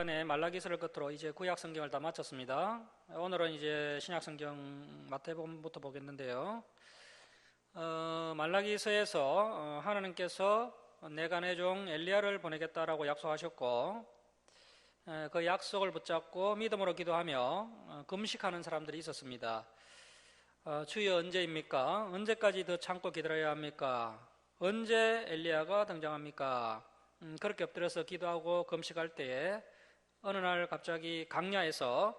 시간에 말라기서를 끝으로 이제 구약 성경을 다 마쳤습니다. 오늘은 이제 신약 성경 마태복음부터 보겠는데요. 말라기서에서 하나님께서 내가 내 종 엘리야를 보내겠다라고 약속하셨고, 그 약속을 붙잡고 믿음으로 기도하며 금식하는 사람들이 있었습니다. 주여 언제입니까? 언제까지 더 참고 기다려야 합니까? 언제 엘리야가 등장합니까? 그렇게 엎드려서 기도하고 금식할 때에 어느 날 갑자기 강야에서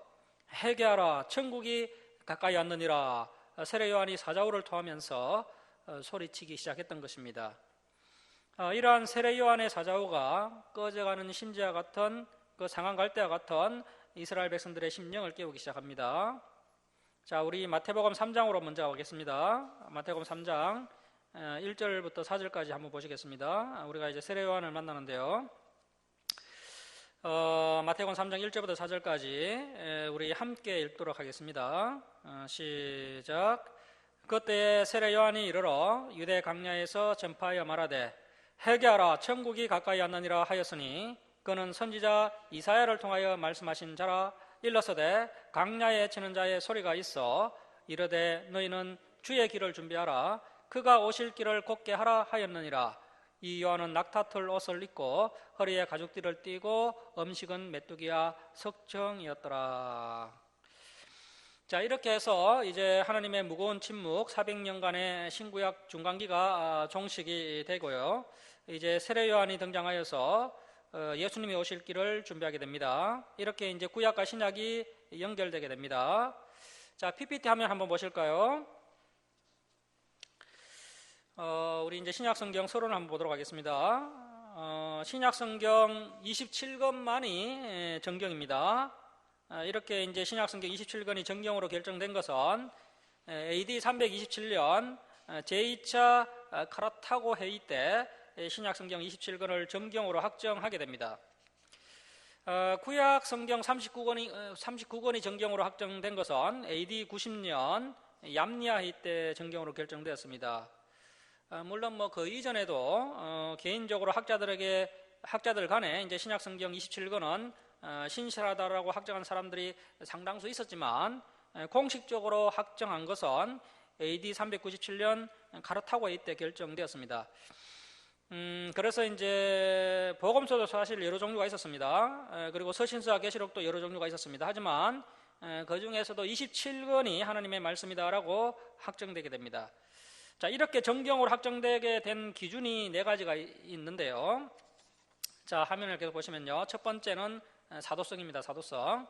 회개하라, 천국이 가까이 왔느니라, 세례 요한이 사자우를 토하면서 소리치기 시작했던 것입니다. 이러한 세례 요한의 사자우가 꺼져가는 심지와 같은 그 상한 갈대와 같은 이스라엘 백성들의 심령을 깨우기 시작합니다. 자, 우리 마태복음 3장으로 먼저 가겠습니다. 마태복음 3장 1절부터 4절까지 한번 보시겠습니다. 우리가 이제 세례 요한을 만나는데요. 마태복음 3장 1절부터 4절까지 우리 함께 읽도록 하겠습니다. 시작. 그때 세례 요한이 이르러 유대 강야에서 전파하여 말하되 회개하라, 천국이 가까이 왔느니라 하였으니 그는 선지자 이사야를 통하여 말씀하신 자라. 일러서되 강야에 치는 자의 소리가 있어 이르되 너희는 주의 길을 준비하라, 그가 오실 길을 곧게 하라 하였느니라. 이 요한은 낙타털 옷을 입고 허리에 가죽띠를 띠고 음식은 메뚜기와 석청이었더라. 자, 이렇게 해서 이제 하나님의 무거운 침묵 400년간의 신구약 중간기가 종식이 되고요. 이제 세례 요한이 등장하여서 예수님이 오실 길을 준비하게 됩니다. 이렇게 이제 구약과 신약이 연결되게 됩니다. 자, PPT 화면 한번 보실까요? 우리 이제 신약 성경 서론을 한번 보도록 하겠습니다. 신약 성경 27권만이 정경입니다. 이렇게 이제 신약 성경 27권이 정경으로 결정된 것은 AD 327년 제2차 카라타고 회의 때 신약 성경 27권을 정경으로 확정하게 됩니다. 구약 성경 39권이 정경으로 확정된 것은 AD 90년 얌니아 회의 때 정경으로 결정되었습니다. 물론 뭐 그 이전에도 개인적으로 학자들 간에 이제 신약 성경 27권은 신실하다라고 확정한 사람들이 상당수 있었지만 공식적으로 확정한 것은 AD 397년 카르타고 회의 때 결정되었습니다. 그래서 이제 복음서도 사실 여러 종류가 있었습니다. 그리고 서신서와 계시록도 여러 종류가 있었습니다. 하지만 그 중에서도 27권이 하나님의 말씀이다라고 확정되게 됩니다. 자, 이렇게 정경으로 확정되게 된 기준이 4가지가 있는데요. 자, 화면을 계속 보시면요. 첫 번째는 사도성입니다. 사도성.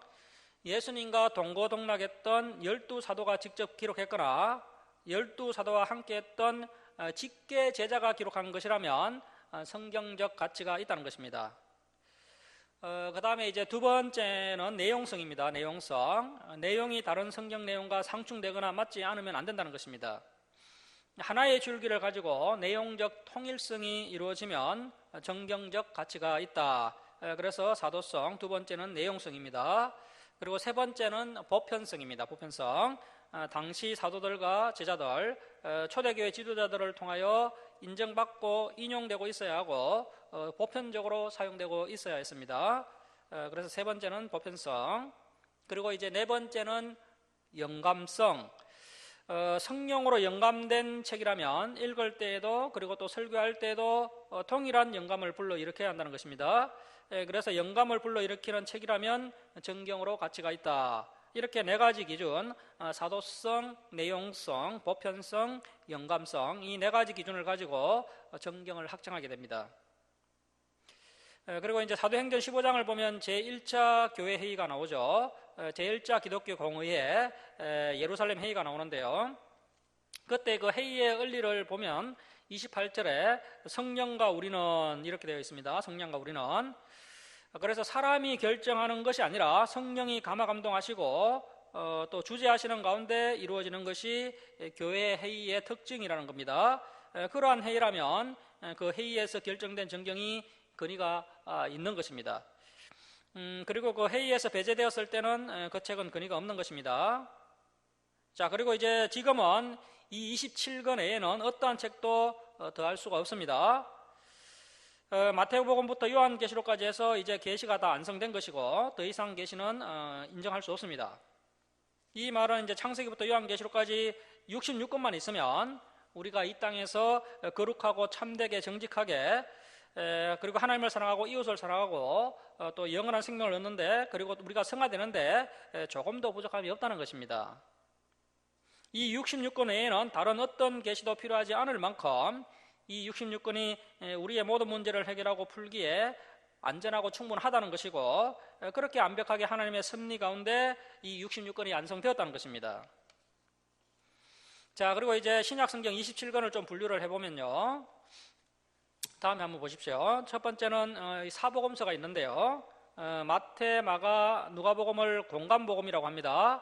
예수님과 동고동락했던 12사도가 직접 기록했거나 12사도와 함께했던 직계 제자가 기록한 것이라면 성경적 가치가 있다는 것입니다. 그 다음에 이제 두 번째는 내용성입니다. 내용성. 내용이 다른 성경 내용과 상충되거나 맞지 않으면 안 된다는 것입니다. 하나의 줄기를 가지고 내용적 통일성이 이루어지면 정경적 가치가 있다. 그래서 사도성, 두 번째는 내용성입니다. 그리고 세 번째는 보편성입니다. 보편성. 당시 사도들과 제자들, 초대교회 지도자들을 통하여 인정받고 인용되고 있어야 하고 보편적으로 사용되고 있어야 했습니다. 그래서 세 번째는 보편성. 그리고 이제 네 번째는 영감성. 성령으로 영감된 책이라면 읽을 때에도 그리고 또 설교할 때에도 동일한 영감을 불러일으켜야 한다는 것입니다. 그래서 영감을 불러일으키는 책이라면 정경으로 가치가 있다. 이렇게 4가지 기준, 사도성, 내용성, 보편성, 영감성, 이 4가지 기준을 가지고 정경을 확정하게 됩니다. 그리고 이제 사도행전 15장을 보면 제1차 교회 회의가 나오죠. 제1차 기독교 공의회 예루살렘 회의가 나오는데요. 그때 그 회의의 의리를 보면 28절에 성령과 우리는 이렇게 되어 있습니다. 성령과 우리는. 그래서 사람이 결정하는 것이 아니라 성령이 감화 감동하시고 또 주재하시는 가운데 이루어지는 것이 교회 회의의 특징이라는 겁니다. 그러한 회의라면 그 회의에서 결정된 정경이 근위가 있는 것입니다. 그리고 그 회의에서 배제되었을 때는 그 책은 근위가 없는 것입니다. 자, 그리고 이제 지금은 이 27권 외에는 어떠한 책도 더할 수가 없습니다. 마태복음부터 요한계시록까지 해서 이제 계시가 다 완성된 것이고 더 이상 계시는 인정할 수 없습니다. 이 말은 이제 창세기부터 요한계시록까지 66권만 있으면 우리가 이 땅에서 거룩하고 참되게 정직하게 그리고 하나님을 사랑하고 이웃을 사랑하고 또 영원한 생명을 얻는데 그리고 우리가 성화되는데 조금도 부족함이 없다는 것입니다. 이 66권 외에는 다른 어떤 계시도 필요하지 않을 만큼 이 66권이 우리의 모든 문제를 해결하고 풀기에 안전하고 충분하다는 것이고 그렇게 완벽하게 하나님의 섭리 가운데 이 66권이 완성되었다는 것입니다. 자, 그리고 이제 신약성경 27권을 좀 분류를 해보면요. 다음에 한번 보십시오. 첫 번째는 사복음서가 있는데요. 마태, 마가, 누가복음을 공간복음이라고 합니다.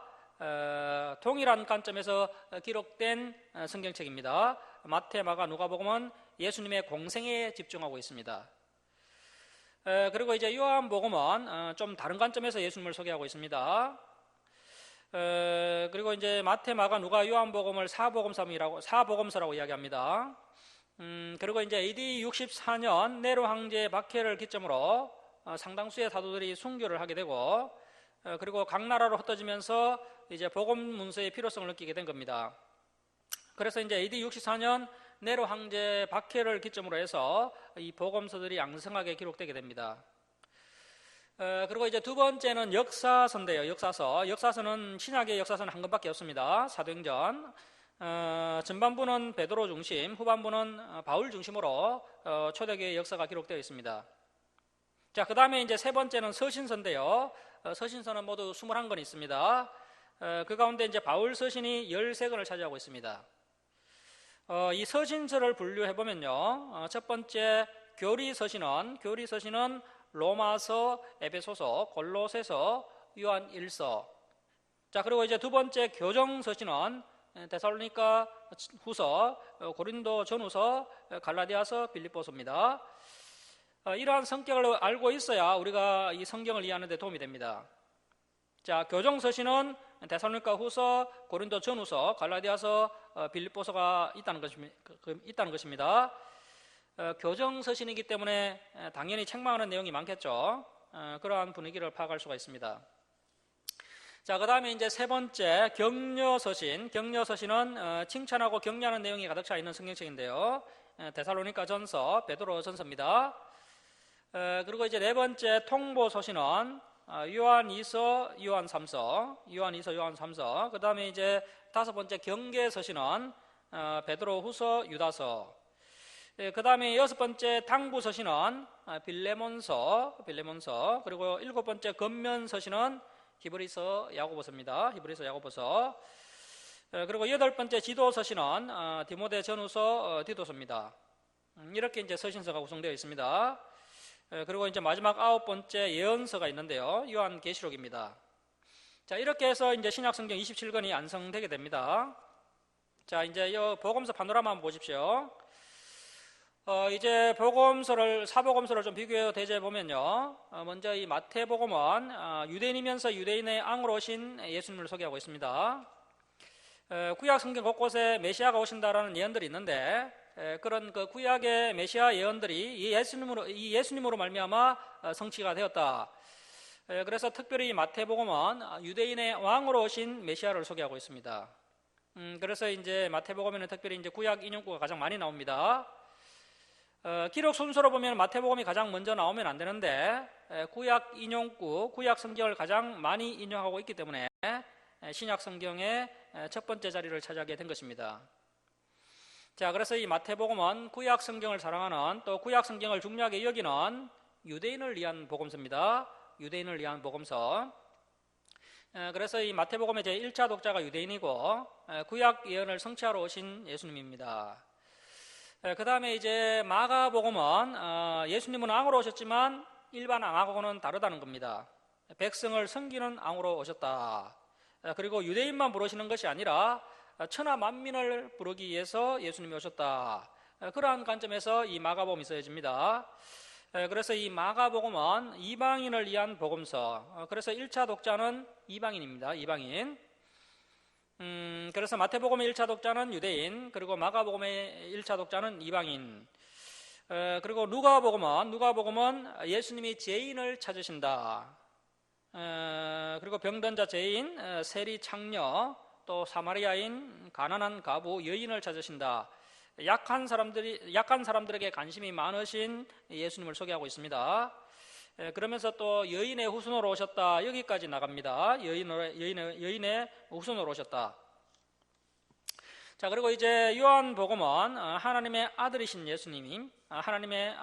동일한 관점에서 기록된 성경책입니다. 마태, 마가, 누가복음은 예수님의 공생에 집중하고 있습니다. 그리고 이제 요한복음은 좀 다른 관점에서 예수님을 소개하고 있습니다. 그리고 이제 마태, 마가, 누가, 요한복음을 사복음서라고 이야기합니다. 그리고 이제 AD 64년 네로 황제 박해를 기점으로 상당수의 사도들이 순교를 하게 되고 그리고 각 나라로 흩어지면서 이제 복음 문서의 필요성을 느끼게 된 겁니다. 그래서 이제 AD 64년 네로 황제 박해를 기점으로 해서 이 복음서들이 양성하게 기록되게 됩니다. 그리고 이제 두 번째는 역사서인데요. 역사서는 신약의 역사서는 한 권밖에 없습니다. 사도행전. 전반부는 베드로 중심, 후반부는 바울 중심으로 초대교회의 역사가 기록되어 있습니다. 자, 그 다음에 이제 세 번째는 서신서인데요. 서신서는 모두 21권 있습니다. 그 가운데 이제 바울 서신이 13권을 차지하고 있습니다. 이 서신서를 분류해보면요. 첫 번째 교리 서신은 로마서, 에베소서, 골로새서, 요한 1서. 자, 그리고 이제 두 번째 교정 서신은 데살로니가 후서, 고린도 전후서, 갈라디아서, 빌립보서입니다. 이러한 성격을 알고 있어야 우리가 이 성경을 이해하는 데 도움이 됩니다. 자, 교정 서신은 데살로니가 후서, 고린도 전후서, 갈라디아서, 빌립보서가 있다는 것입니다. 교정 서신이기 때문에 당연히 책망하는 내용이 많겠죠. 그러한 분위기를 파악할 수가 있습니다. 자, 그 다음에 이제 세 번째 격려서신은 칭찬하고 격려하는 내용이 가득 차 있는 성경책인데요. 데살로니가 전서, 베드로 전서입니다. 그리고 이제 네 번째 통보서신은 요한 2서, 요한 3서. 그 다음에 이제 다섯 번째 경계서신은 베드로 후서, 유다서. 그 다음에 여섯 번째 당부서신은 빌레몬서. 그리고 일곱 번째 건면서신은 히브리서, 야고보서입니다. 그리고 여덟 번째 지도서신은 디모데 전후서, 디도서입니다. 이렇게 이제 서신서가 구성되어 있습니다. 그리고 이제 마지막 아홉 번째 예언서가 있는데요. 요한계시록입니다. 자, 이렇게 해서 이제 신약성경 27권이 완성되게 됩니다. 자, 이제 이 복음서 파노라마 한번 보십시오. 이제 사복음서를 좀 비교해 대조해 보면요. 먼저 이 마태복음은 유대인이면서 유대인의 왕으로 오신 예수님을 소개하고 있습니다. 구약 성경 곳곳에 메시아가 오신다라는 예언들이 있는데 그런 그 구약의 메시아 예언들이 이 예수님으로 말미암아 성취가 되었다. 그래서 특별히 마태복음은 유대인의 왕으로 오신 메시아를 소개하고 있습니다. 그래서 이제 마태복음에는 특별히 이제 구약 인용구가 가장 많이 나옵니다. 기록 순서로 보면 마태복음이 가장 먼저 나오면 안 되는데 구약 인용구, 구약 성경을 가장 많이 인용하고 있기 때문에 신약 성경의 첫 번째 자리를 차지하게 된 것입니다. 자, 그래서 이 마태복음은 구약 성경을 사랑하는 또 구약 성경을 중요하게 여기는 유대인을 위한 복음서입니다. 그래서 이 마태복음의 제1차 독자가 유대인이고 구약 예언을 성취하러 오신 예수님입니다. 그 다음에 이제 마가복음은 예수님은 왕으로 오셨지만 일반 왕하고는 다르다는 겁니다. 백성을 섬기는 왕으로 오셨다. 그리고 유대인만 부르시는 것이 아니라 천하 만민을 부르기 위해서 예수님이 오셨다. 그러한 관점에서 이 마가복음이 써집니다. 그래서 이 마가복음은 이방인을 위한 복음서. 그래서 1차 독자는 이방인입니다. 이방인. 그래서 마태복음의 1차 독자는 유대인, 그리고 마가복음의 1차 독자는 이방인. 그리고 누가복음은 예수님이 죄인을 찾으신다. 그리고 병든 자, 죄인, 세리 창녀, 또 사마리아인, 가난한 과부, 여인을 찾으신다. 약한 사람들에게 관심이 많으신 예수님을 소개하고 있습니다. 그러면서 또 여인의 후손으로 오셨다. 여기까지 나갑니다. 여인의 후손으로 오셨다. 자, 그리고 이제 요한복음은 하나님의 아들이신 예수님, 하나님의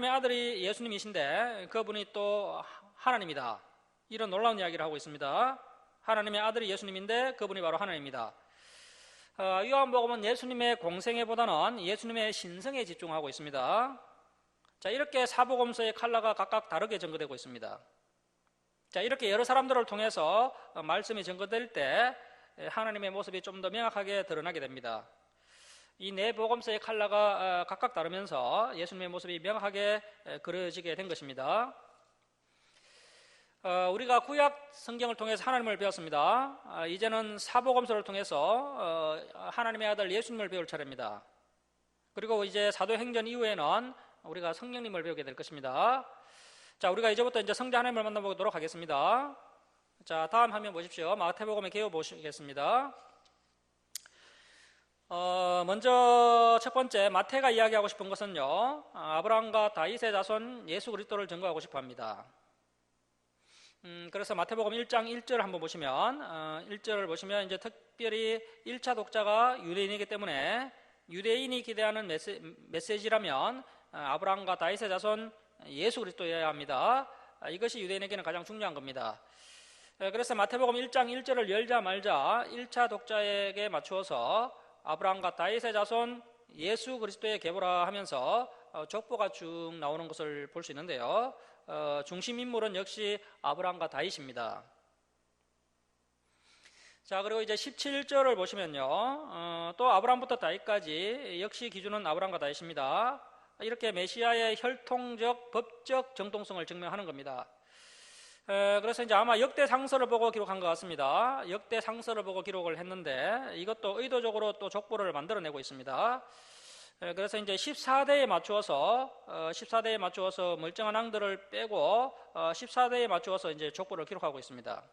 아들이 예수님이신데 그분이 또 하나님이다. 이런 놀라운 이야기를 하고 있습니다. 하나님의 아들이 예수님인데 그분이 바로 하나님입니다. 요한복음은 예수님의 공생애보다는 예수님의 신성에 집중하고 있습니다. 자, 이렇게 사복음서의 컬러가 각각 다르게 전거되고 있습니다. 자, 이렇게 여러 사람들을 통해서 말씀이 전거될 때 하나님의 모습이 좀 더 명확하게 드러나게 됩니다. 이 네 복음서의 컬러가 각각 다르면서 예수님의 모습이 명확하게 그려지게 된 것입니다. 우리가 구약 성경을 통해서 하나님을 배웠습니다. 이제는 사복음서를 통해서 하나님의 아들 예수님을 배울 차례입니다. 그리고 이제 사도행전 이후에는 우리가 성령님을 배우게 될 것입니다. 자, 우리가 이제부터 이제 성자 하나님을 만나보도록 하겠습니다. 자, 다음 화면 보십시오. 마태복음의 개요 보시겠습니다. 먼저 첫 번째 마태가 이야기하고 싶은 것은요, 아브라함과 다윗의 자손 예수 그리스도를 증거하고 싶어 합니다. 그래서 마태복음 1장 1절을 한번 보시면 1절을 보시면 이제 특별히 1차 독자가 유대인이기 때문에 유대인이 기대하는 메시지라면 아브라함과 다윗의 자손 예수 그리스도여야 합니다. 이것이 유대인에게는 가장 중요한 겁니다. 그래서 마태복음 1장 1절을 열자 말자 1차 독자에게 맞추어서 아브라함과 다윗의 자손 예수 그리스도의 계보라 하면서 족보가 쭉 나오는 것을 볼 수 있는데요. 중심 인물은 역시 아브라함과 다윗입니다. 자, 그리고 이제 17절을 보시면요, 또 아브라함부터 다윗까지 역시 기준은 아브라함과 다윗입니다. 이렇게 메시아의 혈통적, 법적 정통성을 증명하는 겁니다. 그래서 이제 아마 역대상서를 보고 기록한 것 같습니다. 역대상서를 보고 기록을 했는데 이것도 의도적으로 또 족보를 만들어내고 있습니다. 그래서 이제 14대에 맞추어서 멀쩡한 왕들을 빼고 14대에 맞추어서 이제 족보를 기록하고 있습니다.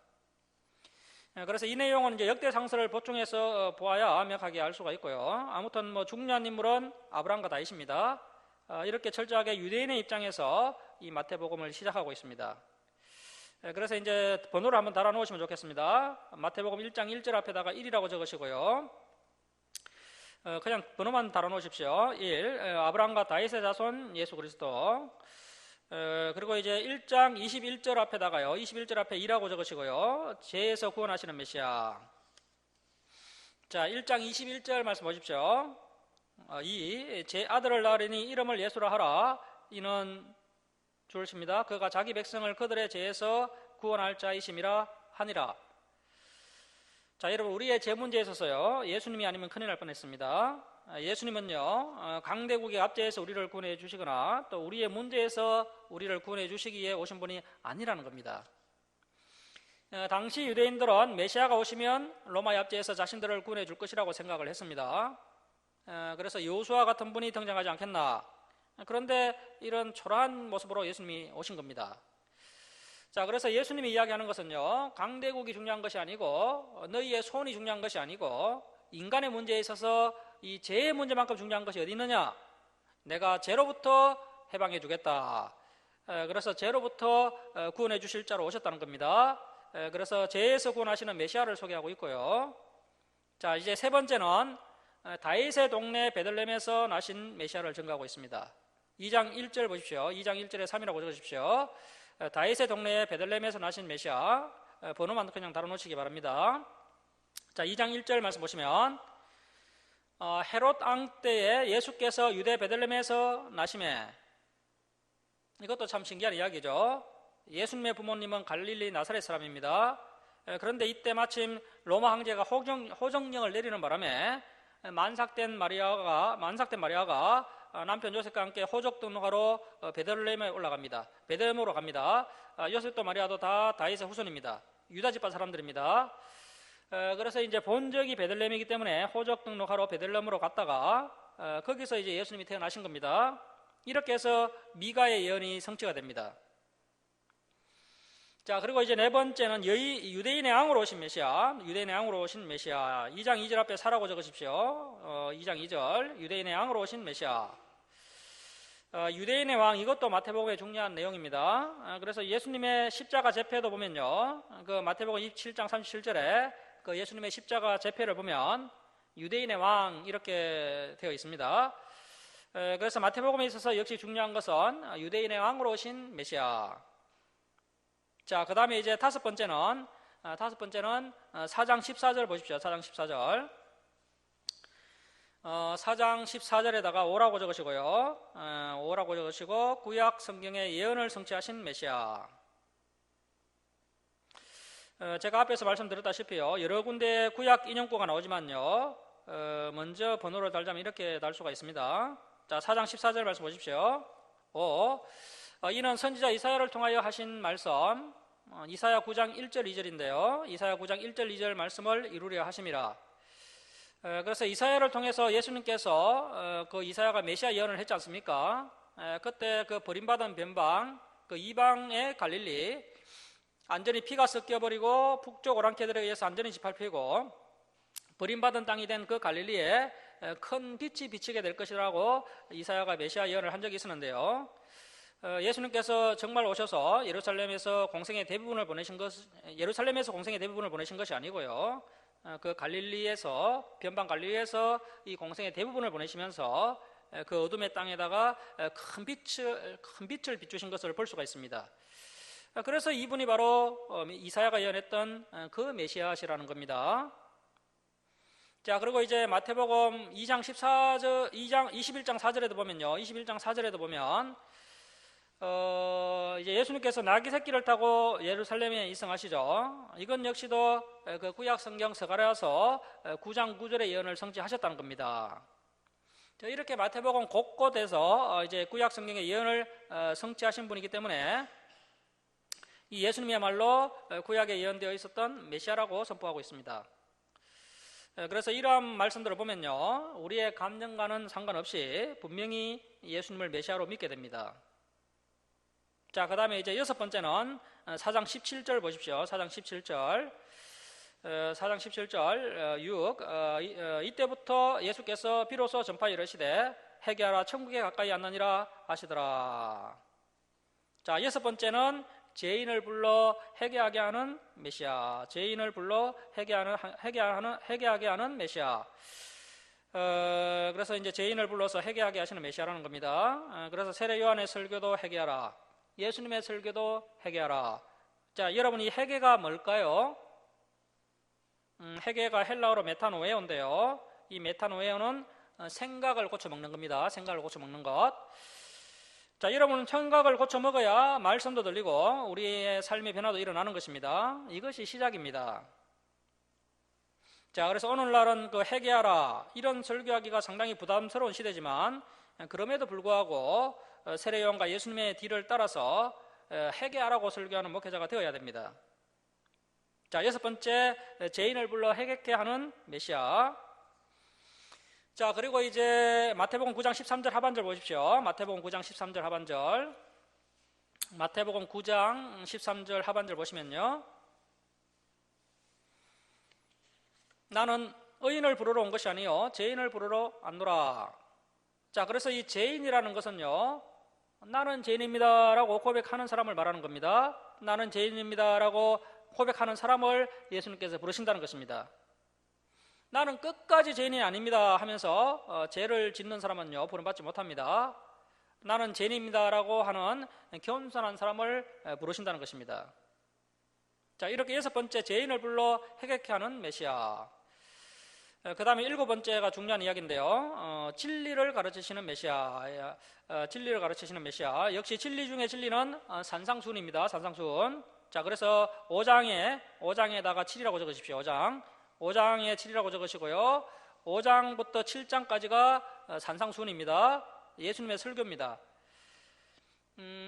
그래서 이 내용은 이제 역대상서를 보충해서 보아야 명확하게 알 수가 있고요. 아무튼 뭐 중요한 인물은 아브라함과 다윗입니다. 이렇게 철저하게 유대인의 입장에서 이 마태복음을 시작하고 있습니다. 그래서 이제 번호를 한번 달아 놓으시면 좋겠습니다. 마태복음 1장 1절 앞에다가 1이라고 적으시고요. 그냥 번호만 달아 놓으십시오. 1. 아브라함과 다윗의 자손 예수 그리스도. 그리고 이제 1장 21절 앞에다가요. 21절 앞에 2라고 적으시고요. 죄에서 구원하시는 메시아. 자, 1장 21절 말씀 보십시오. 2. 제 아들을 낳으리니 이름을 예수라 하라. 이는 주십니다. 그가 자기 백성을 그들의 죄에서 구원할 자이심이라 하니라. 자, 여러분, 우리의 죄 문제에 있어서요, 예수님이 아니면 큰일 날 뻔했습니다. 예수님은요, 강대국의 압제에서 우리를 구원해 주시거나 또 우리의 문제에서 우리를 구원해 주시기 위해 오신 분이 아니라는 겁니다. 당시 유대인들은 메시아가 오시면 로마의 압제에서 자신들을 구원해 줄 것이라고 생각을 했습니다. 그래서 여호수아 같은 분이 등장하지 않겠나. 그런데 이런 초라한 모습으로 예수님이 오신 겁니다. 자, 그래서 예수님이 이야기하는 것은요, 강대국이 중요한 것이 아니고 너희의 소원이 중요한 것이 아니고 인간의 문제에 있어서 이 죄의 문제만큼 중요한 것이 어디 있느냐? 내가 죄로부터 해방해 주겠다. 그래서 죄로부터 구원해 주실 자로 오셨다는 겁니다. 그래서 죄에서 구원하시는 메시아를 소개하고 있고요. 자, 이제 세 번째는 다윗의 동네 베들레헴에서 나신 메시아를 증거하고 있습니다. 2장 1절 보십시오. 2장 1절에 3이라고 적으십시오. 다윗의 동네에 베들레헴에서 나신 메시아, 번호만 그냥 달아놓으시기 바랍니다. 자, 2장 1절 말씀 보시면 헤롯 왕 때에 예수께서 유대 베들레헴에서 나심에, 이것도 참 신기한 이야기죠. 예수님의 부모님은 갈릴리 나사렛 사람입니다. 그런데 이때 마침 로마 황제가 호정령을 내리는 바람에 만삭된 마리아가 남편 요셉과 함께 호적 등록하러 베들레헴에 올라갑니다. 베들레헴으로 갑니다. 요셉도 마리아도 다 다윗의 후손입니다. 유다 지파 사람들입니다. 그래서 이제 본적이 베들레헴이기 때문에 호적 등록하러 베들레헴으로 갔다가 거기서 이제 예수님이 태어나신 겁니다. 이렇게 해서 미가의 예언이 성취가 됩니다. 자, 그리고 이제 네 번째는 유대인의 왕으로 오신 메시아, 유대인의 왕으로 오신 메시아. 2장 2절 앞에 사라고 적으십시오. 2장 2절, 유대인의 왕으로 오신 메시아. 유대인의 왕, 이것도 마태복음의 중요한 내용입니다. 그래서 예수님의 십자가 제패도 보면요, 그 마태복음 27장 37절에 그 예수님의 십자가 제패를 보면 유대인의 왕 이렇게 되어 있습니다. 그래서 마태복음에 있어서 역시 중요한 것은 유대인의 왕으로 오신 메시아. 자, 그 다음에 이제 다섯 번째는 4장 14절 보십시오. 4장 14절. 4장 14절에다가 오라고 적으시고요. 오라고 적으시고 구약 성경의 예언을 성취하신 메시아. 제가 앞에서 말씀드렸다시피요, 여러 군데 구약 인용구가 나오지만요, 먼저 번호를 달자면 이렇게 달 수가 있습니다. 자, 4장 14절 말씀 보십시오. 이는 선지자 이사야를 통하여 하신 말씀, 이사야 9장 1절 2절인데요. 이사야 9장 1절 2절 말씀을 이루려 하심이라. 그래서 이사야를 통해서 예수님께서 그 이사야가 메시아 예언을 했지 않습니까? 그때 그 버림받은 변방, 그 이방의 갈릴리, 안전히 피가 섞여버리고 북쪽 오랑캐들에 의해서 안전히 짓밟히고 버림받은 땅이 된 그 갈릴리에 큰 빛이 비치게 될 것이라고 이사야가 메시아 예언을 한 적이 있었는데요. 예수님께서 정말 오셔서 예루살렘에서 공생의 대부분을 보내신 것이 아니고요, 그 갈릴리에서, 변방 갈릴리에서 이 공생의 대부분을 보내시면서 그 어둠의 땅에다가 큰 빛을 비추신 것을 볼 수가 있습니다. 그래서 이분이 바로 이사야가 예언했던 그 메시아시라는 겁니다. 자, 그리고 이제 마태복음 21장 4절에도 보면 이제 예수님께서 나귀 새끼를 타고 예루살렘에 입성하시죠. 이건 역시도 그 구약 성경 스가랴서 9장 9절의 예언을 성취하셨다는 겁니다. 이렇게 마태복음 곳곳에서 이제 구약 성경의 예언을 성취하신 분이기 때문에 이 예수님이야말로 구약에 예언되어 있었던 메시아라고 선포하고 있습니다. 그래서 이러한 말씀들을 보면요, 우리의 감정과는 상관없이 분명히 예수님을 메시아로 믿게 됩니다. 자, 그 다음에 이제 여섯 번째는 4장 17절 보십시오. 4장 17절 6. 이때부터 예수께서 비로소 전파에 이르시되 회개하라 천국에 가까이 왔느니라 하시더라. 자, 여섯 번째는 죄인을 불러 회개하게 하는 메시아. 죄인을 불러 회개하게 하는 메시아. 그래서 이제 죄인을 불러서 회개하게 하시는 메시아라는 겁니다. 그래서 세례 요한의 설교도 회개하라, 예수님의 설교도 회개하라. 자, 여러분, 이 회개가 뭘까요? 회개가 헬라어로 메타노에오인데요. 이 메타노에오는 생각을 고쳐먹는 겁니다. 생각을 고쳐먹는 것. 자, 여러분은 생각을 고쳐먹어야 말씀도 들리고 우리의 삶의 변화도 일어나는 것입니다. 이것이 시작입니다. 자, 그래서 오늘날은 그 회개하라, 이런 설교하기가 상당히 부담스러운 시대지만 그럼에도 불구하고 세례 요한과 예수님의 뒤를 따라서 회개하라고 설교하는 목회자가 되어야 됩니다. 자, 여섯 번째, 죄인을 불러 회개케 하는 메시아. 자, 그리고 이제 마태복음 9장 13절 하반절 보십시오. 마태복음 9장 13절 하반절. 마태복음 9장 13절 하반절 보시면요, 나는 의인을 부르러 온 것이 아니요 죄인을 부르러 왔노라. 자, 그래서 이 죄인이라는 것은요, 나는 죄인입니다라고 고백하는 사람을 말하는 겁니다. 나는 죄인입니다라고 고백하는 사람을 예수님께서 부르신다는 것입니다. 나는 끝까지 죄인이 아닙니다 하면서 죄를 짓는 사람은요, 부름받지 못합니다. 나는 죄인입니다라고 하는 겸손한 사람을 부르신다는 것입니다. 자, 이렇게 여섯 번째, 죄인을 불러 회개케 하는 메시아. 그 다음에 일곱 번째가 중요한 이야기인데요. 진리를 가르치시는 메시아. 진리를 가르치시는 메시아. 역시 진리 중에 진리는 산상순입니다. 산상순. 자, 그래서 5장에다가 7이라고 적으십시오. 5장에 7이라고 적으시고요. 5장부터 7장까지가 산상순입니다. 예수님의 설교입니다.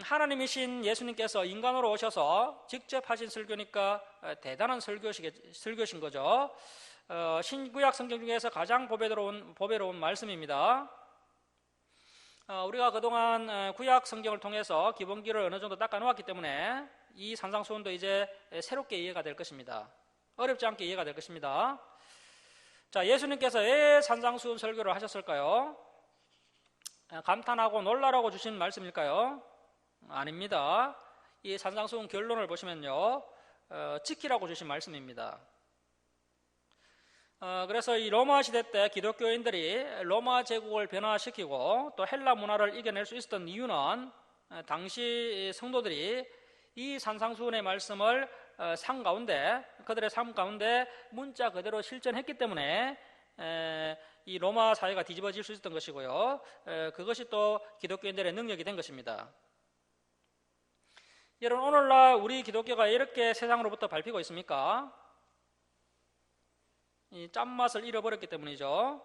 하나님이신 예수님께서 인간으로 오셔서 직접 하신 설교니까 대단한 설교신 거죠. 신구약 성경 중에서 가장 보배로운 말씀입니다. 우리가 그동안 구약 성경을 통해서 기본기를 어느 정도 닦아놓았기 때문에 이 산상수훈도 이제 새롭게 이해가 될 것입니다. 어렵지 않게 이해가 될 것입니다. 자, 예수님께서 왜 산상수훈 설교를 하셨을까요? 감탄하고 놀라라고 주신 말씀일까요? 아닙니다. 이 산상수훈 결론을 보시면요, 지키라고 주신 말씀입니다. 그래서 이 로마 시대 때 기독교인들이 로마 제국을 변화시키고 또 헬라 문화를 이겨낼 수 있었던 이유는 당시 성도들이 이 산상수훈의 말씀을 그들의 삶 가운데 문자 그대로 실천했기 때문에 이 로마 사회가 뒤집어질 수 있었던 것이고요. 그것이 또 기독교인들의 능력이 된 것입니다. 여러분, 오늘날 우리 기독교가 이렇게 세상으로부터 밟히고 있습니까? 이 짠맛을 잃어버렸기 때문이죠.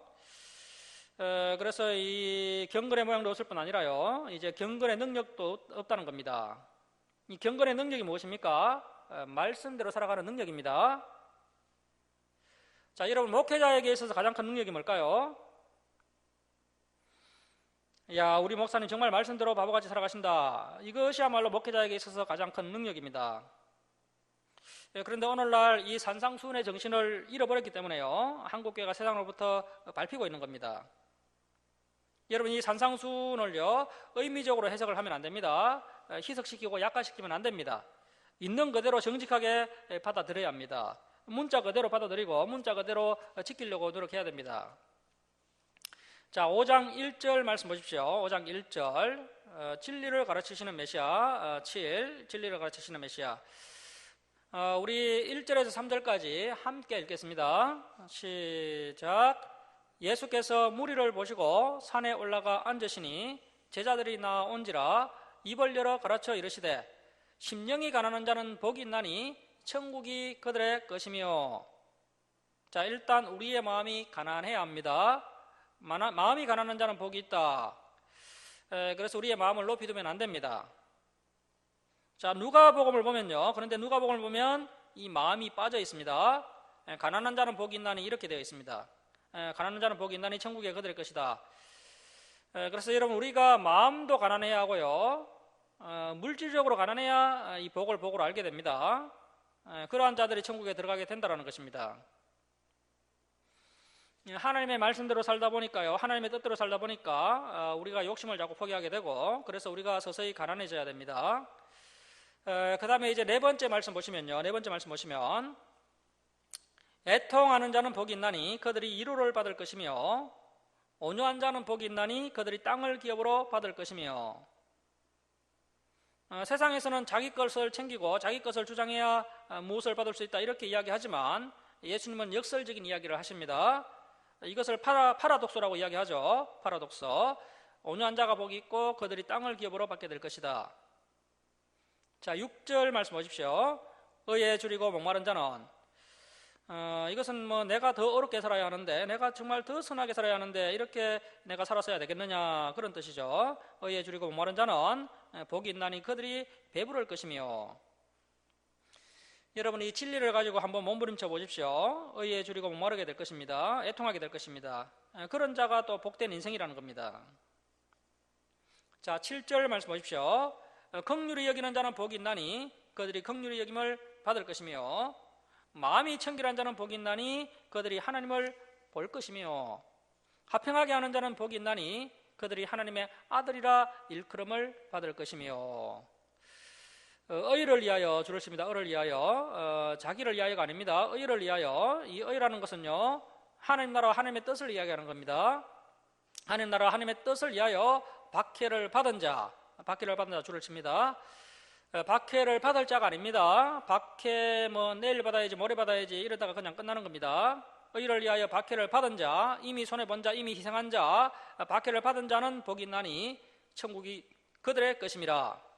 그래서 이 경건의 모양도 없을 뿐 아니라요, 이제 경건의 능력도 없다는 겁니다. 이 경건의 능력이 무엇입니까? 말씀대로 살아가는 능력입니다. 자, 여러분, 목회자에게 있어서 가장 큰 능력이 뭘까요? 야, 우리 목사님 정말 말씀대로 바보같이 살아가신다. 이것이야말로 목회자에게 있어서 가장 큰 능력입니다. 그런데 오늘날 이 산상수훈의 정신을 잃어버렸기 때문에요, 한국교회가 세상으로부터 밟히고 있는 겁니다. 여러분, 이 산상수훈을요, 의미적으로 해석을 하면 안 됩니다. 희석시키고 약화시키면 안 됩니다. 있는 그대로 정직하게 받아들여야 합니다. 문자 그대로 받아들이고 문자 그대로 지키려고 노력해야 됩니다. 자, 5장 1절 말씀 보십시오. 5장 1절, 진리를 가르치시는 메시아. 7, 진리를 가르치시는 메시아. 우리 1절에서 3절까지 함께 읽겠습니다. 시작. 예수께서 무리를 보시고 산에 올라가 앉으시니 제자들이 나온지라 입을 열어 가르쳐 이르시되 심령이 가난한 자는 복이 있나니 천국이 그들의 것이며. 자, 일단 우리의 마음이 가난해야 합니다. 마음이 가난한 자는 복이 있다. 그래서 우리의 마음을 높이 두면 안 됩니다. 자, 누가복음을 보면요, 그런데 누가복음을 보면 이 마음이 빠져 있습니다. 가난한 자는 복이 있나니 이렇게 되어 있습니다. 가난한 자는 복이 있나니 천국이 그들의 것이다. 그래서 여러분, 우리가 마음도 가난해야 하고요, 물질적으로 가난해야 이 복을 알게 됩니다. 그러한 자들이 천국에 들어가게 된다는 것입니다. 하나님의 말씀대로 살다 보니까요, 하나님의 뜻대로 살다 보니까 우리가 욕심을 자꾸 포기하게 되고, 그래서 우리가 서서히 가난해져야 됩니다. 그 다음에 이제 네 번째 말씀 보시면요, 애통하는 자는 복이 있나니 그들이 위로를 받을 것이며 온유한 자는 복이 있나니 그들이 땅을 기업으로 받을 것이며. 세상에서는 자기 것을 챙기고 자기 것을 주장해야 무엇을 받을 수 있다 이렇게 이야기하지만 예수님은 역설적인 이야기를 하십니다. 이것을 파라독소라고 이야기하죠. 파라독소. 온유한 자가 복이 있고 그들이 땅을 기업으로 받게 될 것이다. 자, 6절 말씀 보십시오. 의에 줄이고 목마른 자는, 이것은 뭐 내가 더 어렵게 살아야 하는데, 내가 정말 더 선하게 살아야 하는데 이렇게 내가 살았어야 되겠느냐, 그런 뜻이죠. 의에 줄이고 목마른 자는 복이 있나니 그들이 배부를 것이며. 여러분, 이 진리를 가지고 한번 몸부림쳐 보십시오. 의에 줄이고 목마르게 될 것입니다. 애통하게 될 것입니다. 그런 자가 또 복된 인생이라는 겁니다. 자, 7절 말씀 보십시오. 긍휼히 여기는 자는 복이 있나니 그들이 긍휼히 여김을 받을 것이며 마음이 청결한 자는 복이 있나니 그들이 하나님을 볼 것이며 화평하게 하는 자는 복이 있나니 그들이 하나님의 아들이라 일컬음을 받을 것이며. 의를 위하여 주를 씁니다. 의를 위하여, 자기를 위하여가 아닙니다. 의를 위하여. 이 의라는 것은요, 하나님 나라와 하나님의 뜻을 이야기하는 겁니다. 하나님 나라와 하나님의 뜻을 위하여 박해를 받은 자 주를 칩니다. 박해를 받을 자가 아닙니다. 박해 내일 받아야지 모레 받아야지 이러다가 그냥 끝나는 겁니다. 의를 위하여 박해를 받은 자, 이미 손해본 자, 이미 희생한 자, 박해를 받은 자는 복이 있나니 천국이 그들의 것임이라.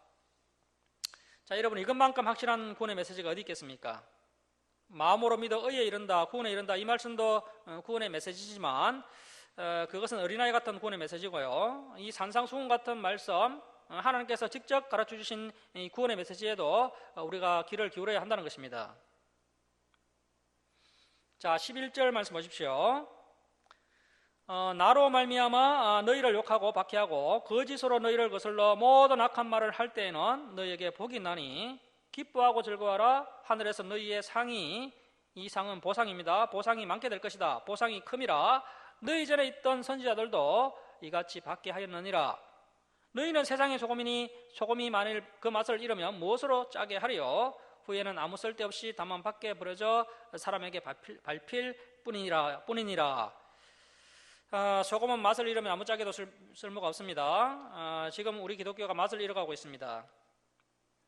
자, 여러분, 이것만큼 확실한 구원의 메시지가 어디 있겠습니까? 마음으로 믿어 의에 이른다, 구원에 이른다, 이 말씀도 구원의 메시지지만 그것은 어린아이 같은 구원의 메시지고요, 이 산상수훈 같은 말씀, 하나님께서 직접 가르쳐 주신 이 구원의 메시지에도 우리가 귀를 기울여야 한다는 것입니다. 자, 11절 말씀 보십시오. 나로 말미암아 너희를 욕하고 박해하고 거짓으로 너희를 거슬러 모든 악한 말을 할 때에는 너희에게 복이 나니 기뻐하고 즐거워하라. 하늘에서 너희의 상이, 이 상은 보상입니다. 보상이 많게 될 것이다. 보상이 큼이라. 너희 전에 있던 선지자들도 이같이 받게 하였느니라. 너희는 세상의 소금이니 소금이 만일 그 맛을 잃으면 무엇으로 짜게 하리요? 후에는 아무 쓸데없이 다만 밖에 버려져 사람에게 밟힐 뿐이니라. 소금은 맛을 잃으면 아무 짜게도 쓸모가 없습니다. 지금 우리 기독교가 맛을 잃어가고 있습니다.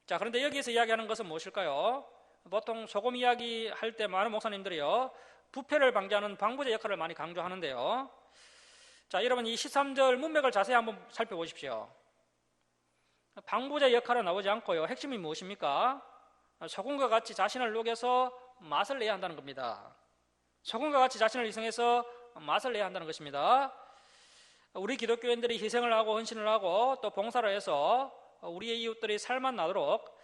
자, 그런데 여기에서 이야기하는 것은 무엇일까요? 보통 소금 이야기 할 때 많은 목사님들이요, 부패를 방지하는 방부제 역할을 많이 강조하는데요. 자, 여러분 이 13절 문맥을 자세히 한번 살펴보십시오. 방부제 역할은 나오지 않고요, 핵심이 무엇입니까? 소금과 같이 자신을 녹여서 맛을 내야 한다는 겁니다. 소금과 같이 자신을 희생해서 맛을 내야 한다는 것입니다. 우리 기독교인들이 희생을 하고 헌신을 하고 또 봉사를 해서 우리의 이웃들이 살맛 나도록,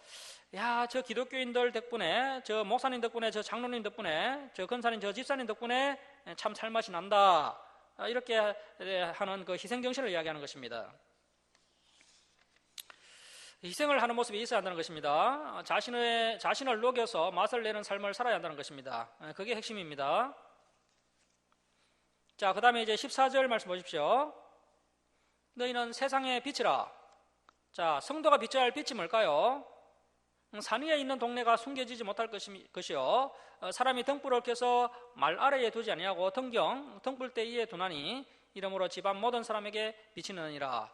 야, 저 기독교인들 덕분에, 저 목사님 덕분에, 저 장로님 덕분에, 저 권사님, 저 집사님 덕분에 참 살맛이 난다, 이렇게 하는 그 희생정신을 이야기하는 것입니다. 희생을 하는 모습이 있어야 한다는 것입니다. 자신을 녹여서 맛을 내는 삶을 살아야 한다는 것입니다. 그게 핵심입니다. 자, 그 다음에 이제 14절 말씀 보십시오. 너희는 세상의 빛이라. 자, 성도가 비춰야 할 빛이 뭘까요? 산 위에 있는 동네가 숨겨지지 못할 것이요, 사람이 등불을 켜서 말 아래에 두지 아니하고 등불 때 위에 두나니 이러므로 집안 모든 사람에게 비치느니라.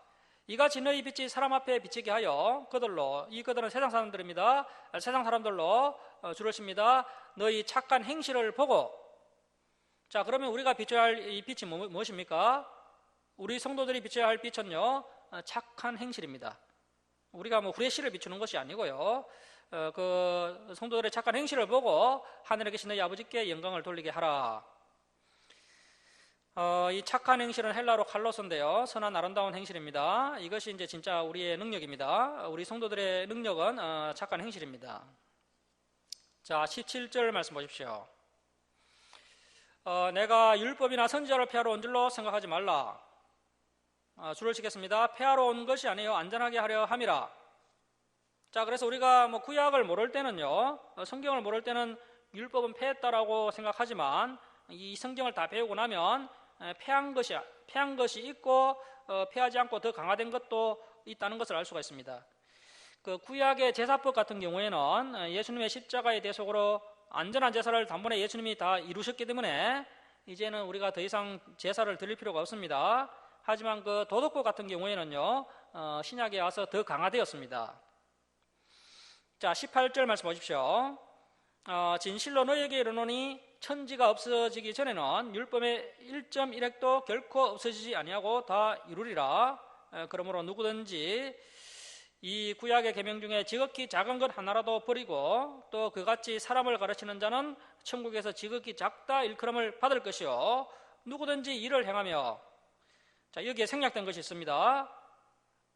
이같이 너희 빛이 사람 앞에 비치게 하여 그들은 세상 사람들입니다. 세상 사람들로 주를 씁니다. 너희 착한 행실을 보고. 자, 그러면 우리가 비춰야 할 이 빛이 무엇입니까? 우리 성도들이 비춰야 할 빛은요, 착한 행실입니다. 우리가 후레쉬를 비추는 것이 아니고요, 그 성도들의 착한 행실을 보고 하늘에 계신 너희 아버지께 영광을 돌리게 하라. 이 착한 행실은 헬라로 칼로스인데요, 선한 아름다운 행실입니다. 이것이 이제 진짜 우리의 능력입니다. 우리 성도들의 능력은 착한 행실입니다. 자, 17절 말씀 보십시오. 내가 율법이나 선지자를 폐하러 온 줄로 생각하지 말라. 줄을 치겠습니다. 폐하러 온 것이 아니요 안전하게 하려 함이라. 자, 그래서 우리가 구약을 모를 때는요, 성경을 모를 때는 율법은 폐했다라고 생각하지만 이 성경을 다 배우고 나면 폐한 것이 있고 폐하지 않고 더 강화된 것도 있다는 것을 알 수가 있습니다. 그 구약의 제사법 같은 경우에는 예수님의 십자가의 대속으로 안전한 제사를 단번에 예수님이 다 이루셨기 때문에 이제는 우리가 더 이상 제사를 드릴 필요가 없습니다. 하지만 그 도덕법 같은 경우에는요, 신약에 와서 더 강화되었습니다. 자, 18절 말씀 보십시오. 진실로 너희에게 이르노니 천지가 없어지기 전에는 율법의 1.1획도 결코 없어지지 아니하고 다 이루리라. 그러므로 누구든지 이 구약의 계명 중에 지극히 작은 것 하나라도 버리고 또 그같이 사람을 가르치는 자는 천국에서 지극히 작다 일컬음을 받을 것이요, 누구든지 이를 행하며. 자, 여기에 생략된 것이 있습니다.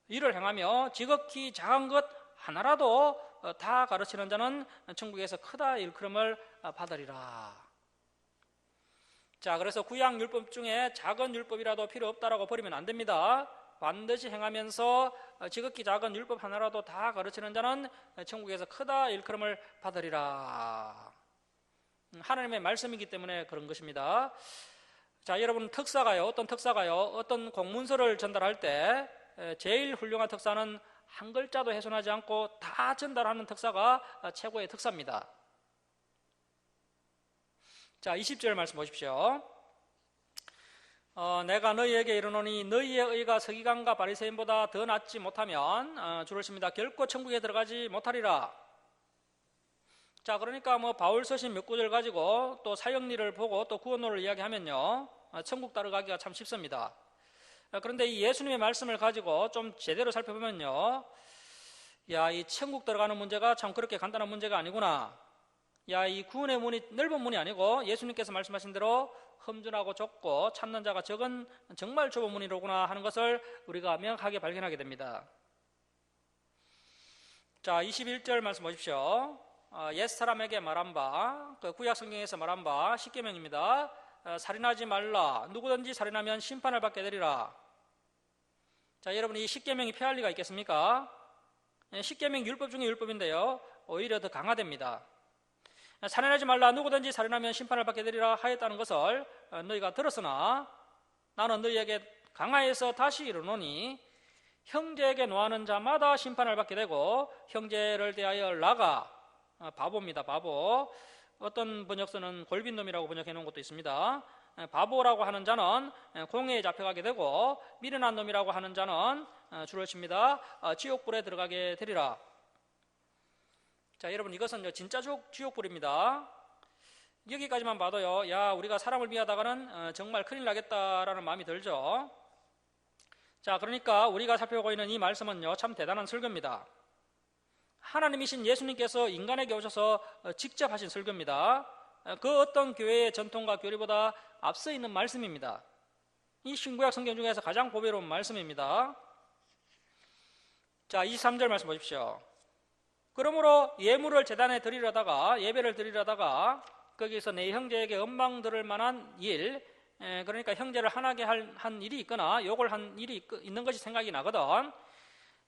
이를 행하며 지극히 작은 것 하나라도 다 가르치는 자는 천국에서 크다 일컬음을 받으리라. 자, 그래서 구약 율법 중에 작은 율법이라도 필요 없다라고 버리면 안 됩니다. 반드시 행하면서 지극히 작은 율법 하나라도 다 가르치는 자는 천국에서 크다 일컬음을 받으리라. 하나님의 말씀이기 때문에 그런 것입니다. 자, 여러분, 어떤 공문서를 전달할 때 제일 훌륭한 특사는 한 글자도 훼손하지 않고 다 전달하는 특사가 최고의 특사입니다. 자, 20절 말씀 보십시오. 내가 너희에게 이르노니 너희의 의가 서기관과 바리새인보다 더 낫지 못하면 줄을 씁니다. 결코 천국에 들어가지 못하리라. 자, 그러니까 바울 서신 몇 구절 가지고 또 사형리를 보고 또 구원론을 이야기하면요, 천국 따라가기가 참 쉽습니다. 그런데 이 예수님의 말씀을 가지고 좀 제대로 살펴보면요, 야, 이 천국 들어가는 문제가 참 그렇게 간단한 문제가 아니구나. 야, 이 구원의 문이 넓은 문이 아니고 예수님께서 말씀하신 대로 험준하고 좁고 찾는 자가 적은 정말 좁은 문이로구나 하는 것을 우리가 명확하게 발견하게 됩니다. 자, 21절 말씀 보십시오. 옛사람에게 말한 바, 그 구약 성경에서 말한 바 십계명입니다. 살인하지 말라. 누구든지 살인하면 심판을 받게 되리라. 자, 여러분, 이 십계명이 폐할 리가 있겠습니까? 십계명 율법 중에 율법인데요, 오히려 더 강화됩니다. 살인하지 말라. 누구든지 살인하면 심판을 받게 되리라 하였다는 것을 너희가 들었으나 나는 너희에게 강하여서 다시 이르노니 형제에게 노하는 자마다 심판을 받게 되고 형제를 대하여 라가, 바보입니다. 바보. 어떤 번역서는 골빈놈이라고 번역해 놓은 것도 있습니다. 바보라고 하는 자는 공회에 잡혀가게 되고 미련한 놈이라고 하는 자는 줄을 칩니다. 지옥불에 들어가게 되리라. 자, 여러분, 이것은 진짜 지옥불입니다. 여기까지만 봐도요, 야, 우리가 사람을 미워하다가는 정말 큰일 나겠다라는 마음이 들죠. 자, 그러니까 우리가 살펴보고 있는 이 말씀은요, 참 대단한 설교입니다. 하나님이신 예수님께서 인간에게 오셔서 직접 하신 설교입니다. 그 어떤 교회의 전통과 교리보다 앞서 있는 말씀입니다. 이 신구약 성경 중에서 가장 보배로운 말씀입니다. 자, 23절 말씀 보십시오. 그러므로 예물을 제단에 드리려다가, 예배를 드리려다가 거기서 내 형제에게 원망 들을 만한 일, 그러니까 형제를 화나게 한 일이 있거나 욕을 한 일이 있는 것이 생각이 나거든.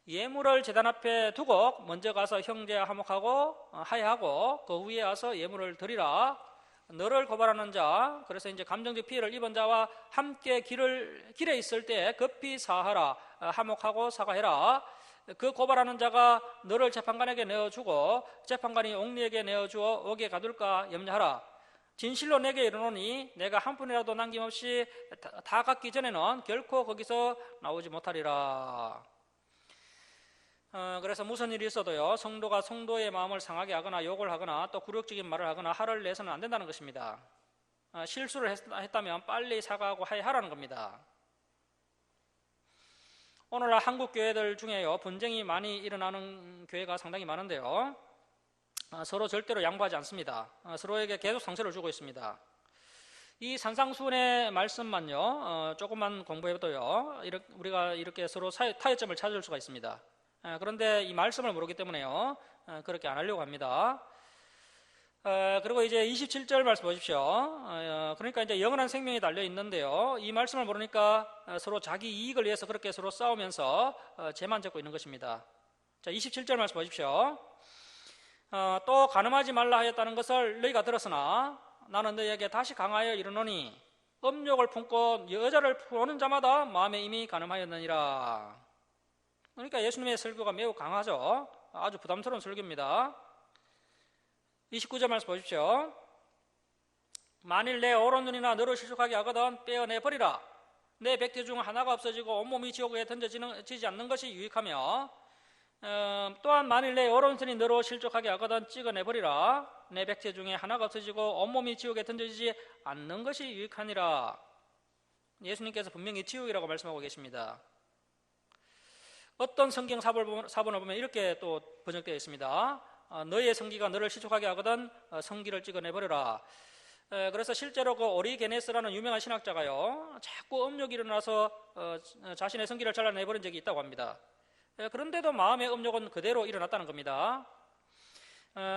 예물을 제단 앞에 두고 먼저 가서 형제와 화목하고 화해하고 그 후에 와서 예물을 드리라. 너를 고발하는 자, 그래서 이제 감정적 피해를 입은 자와 함께 길에 있을 때 급히 사하라. 화목하고 사과해라. 그 고발하는 자가 너를 재판관에게 내어주고 재판관이 옥리에게 내어주어 옥에 가둘까 염려하라. 진실로 내게 이르노니 내가 한 푼이라도 남김없이 다 갚기 전에는 결코 거기서 나오지 못하리라. 그래서 무슨 일이 있어도요, 성도가 성도의 마음을 상하게 하거나 욕을 하거나 또 굴욕적인 말을 하거나 화를 내서는 안 된다는 것입니다. 실수를 했다면 빨리 사과하고 화해하라는 겁니다. 오늘날 한국 교회들 중에요, 분쟁이 많이 일어나는 교회가 상당히 많은데요, 서로 절대로 양보하지 않습니다. 서로에게 계속 상처를 주고 있습니다. 이 산상수훈의 말씀만요, 조금만 공부해도요, 우리가 이렇게 서로 타협점을 찾을 수가 있습니다. 그런데 이 말씀을 모르기 때문에요, 그렇게 안 하려고 합니다. 그리고 이제 27절 말씀 보십시오. 그러니까 이제 영원한 생명이 달려 있는데요, 이 말씀을 모르니까 서로 자기 이익을 위해서 그렇게 서로 싸우면서 죄만 짓고 있는 것입니다. 자, 27절 말씀 보십시오. 또 간음하지 말라 하였다는 것을 너희가 들었으나 나는 너희에게 다시 강하여 이르노니 음욕을 품고 여자를 보는 자마다 마음에 이미 간음하였느니라. 그러니까 예수님의 설교가 매우 강하죠. 아주 부담스러운 설교입니다. 29절 말씀 보십시오. 만일 내 오른눈이나 너를 실족하게 하거든 빼어내버리라. 내 백태 중 하나가 없어지고 온몸이 지옥에 던져지지 않는 것이 유익하며, 또한 만일 내 오른손이 너로 실족하게 하거든 찍어내버리라. 내 백태 중에 하나가 없어지고 온몸이 지옥에 던져지지 않는 것이 유익하니라. 예수님께서 분명히 지옥이라고 말씀하고 계십니다. 어떤 성경 사본을 보면 이렇게 또 번역되어 있습니다. 너희의 성기가 너를 실족하게 하거든 성기를 찍어내버려라. 그래서 실제로 그 오리게네스라는 유명한 신학자가요, 자꾸 음욕이 일어나서 자신의 성기를 잘라내버린 적이 있다고 합니다. 그런데도 마음의 음욕은 그대로 일어났다는 겁니다.